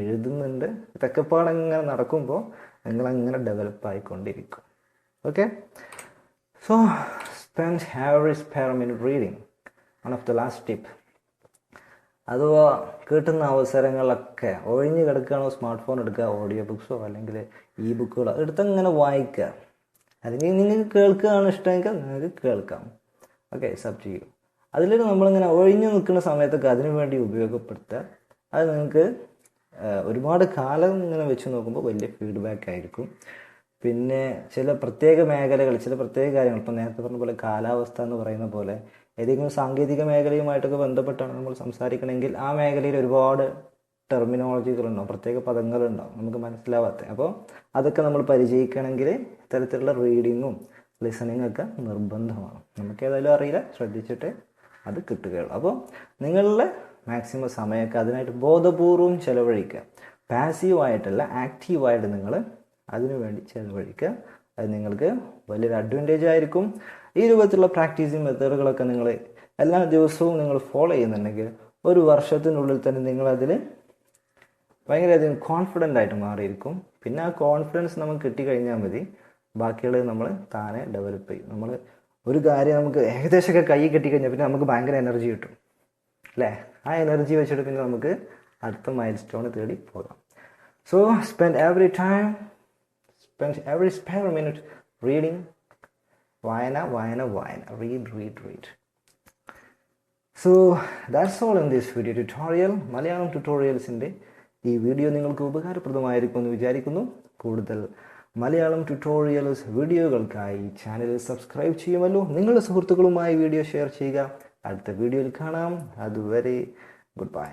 എഴുതുന്നുണ്ട്, ഇതൊക്കെ പാടങ്ങനെ നടക്കുമ്പോൾ നിങ്ങളങ്ങനെ ഡെവലപ്പായിക്കൊണ്ടിരിക്കും. Okay, so spend every spare minute reading. One of the last tip. അഥവാ കിട്ടുന്ന അവസരങ്ങളൊക്കെ ഒഴിഞ്ഞു കിടക്കുകയാണോ സ്മാർട്ട് ഫോൺ എടുക്കുക, ഓഡിയോ ബുക്സോ അല്ലെങ്കിൽ ഇ ബുക്കുകളോ എടുത്തങ്ങനെ വായിക്കുക. അല്ലെങ്കിൽ നിങ്ങൾക്ക് കേൾക്കുകയാണ് ഇഷ്ടമെങ്കിൽ നിങ്ങൾക്ക് കേൾക്കാം. ഓക്കെ, സബ് ചെയ്യൂ. അതിൽ നമ്മളിങ്ങനെ ഒഴിഞ്ഞു നിൽക്കുന്ന സമയത്തൊക്കെ അതിനു വേണ്ടി ഉപയോഗപ്പെടുത്തുക. അത് നിങ്ങൾക്ക് ഒരുപാട് കാലം ഇങ്ങനെ വെച്ച് നോക്കുമ്പോൾ വലിയ ഫീഡ്ബാക്ക് ആയിരിക്കും. പിന്നെ ചില പ്രത്യേക മേഖലകൾ, ചില പ്രത്യേക കാര്യങ്ങൾ, ഇപ്പോൾ നേരത്തെ പറഞ്ഞ പോലെ കാലാവസ്ഥ എന്ന് പറയുന്ന പോലെ ഏതെങ്കിലും സാങ്കേതിക മേഖലയുമായിട്ടൊക്കെ ബന്ധപ്പെട്ടാണ് നമ്മൾ സംസാരിക്കണമെങ്കിൽ ആ മേഖലയിൽ ഒരുപാട് ടെർമിനോളജികളുണ്ടാവും, പ്രത്യേക പദങ്ങളുണ്ടാവും നമുക്ക് മനസ്സിലാവാത്ത. അപ്പോൾ അതൊക്കെ നമ്മൾ പരിചയിക്കണമെങ്കിൽ ഇത്തരത്തിലുള്ള റീഡിങ്ങും ലിസണിങ്ങും ഒക്കെ നിർബന്ധമാണ്. നമുക്ക് ഏതായാലും അറിയില്ല, ശ്രദ്ധിച്ചിട്ട് അത് കിട്ടുകയുള്ളൂ. അപ്പോൾ നിങ്ങളുടെ മാക്സിമം സമയമൊക്കെ അതിനായിട്ട് ബോധപൂർവം ചിലവഴിക്കുക. പാസീവായിട്ടല്ല, ആക്റ്റീവായിട്ട് നിങ്ങൾ അതിനുവേണ്ടി ചിലവഴിക്കുക. അത് നിങ്ങൾക്ക് വലിയൊരു അഡ്വാൻറ്റേജ് ആയിരിക്കും. ഈ രൂപത്തിലുള്ള പ്രാക്ടീസിങ് മെത്തേഡുകളൊക്കെ നിങ്ങൾ എല്ലാ ദിവസവും നിങ്ങൾ ഫോളോ ചെയ്യുന്നുണ്ടെങ്കിൽ ഒരു വർഷത്തിനുള്ളിൽ തന്നെ നിങ്ങളതിൽ ഭയങ്കരധികം കോൺഫിഡൻ്റ് ആയിട്ട് മാറിയിരിക്കും. പിന്നെ ആ കോൺഫിഡൻസ് നമുക്ക് കിട്ടിക്കഴിഞ്ഞാൽ മതി, ബാക്കിയുള്ളത് നമ്മൾ താനെ ഡെവലപ്പ് ചെയ്യും. നമ്മൾ ഒരു കാര്യം നമുക്ക് ഏകദേശമൊക്കെ കൈ കിട്ടിക്കഴിഞ്ഞാൽ പിന്നെ നമുക്ക് ഭയങ്കര എനർജി കിട്ടും, അല്ലേ? ആ എനർജി വെച്ചിട്ട് പിന്നെ നമുക്ക് അടുത്ത മൈൽ സ്റ്റോൺ തേടി പോകാം. So spend every spare minute reading. വായന, read. So that's all in this video tutorial. Malayalam ട്യൂട്ടോറിയൽസിൻ്റെ ഈ വീഡിയോ നിങ്ങൾക്ക് ഉപകാരപ്രദമായിരിക്കുമെന്ന് വിചാരിക്കുന്നു. കൂടുതൽ മലയാളം ട്യൂട്ടോറിയൽസ് വീഡിയോകൾക്കായി ചാനൽ സബ്സ്ക്രൈബ് ചെയ്യുമല്ലോ. നിങ്ങളുടെ സുഹൃത്തുക്കളുമായി വീഡിയോ ഷെയർ ചെയ്യുക. അടുത്ത വീഡിയോയിൽ കാണാം. അതുവരെ ഗുഡ് ബൈ.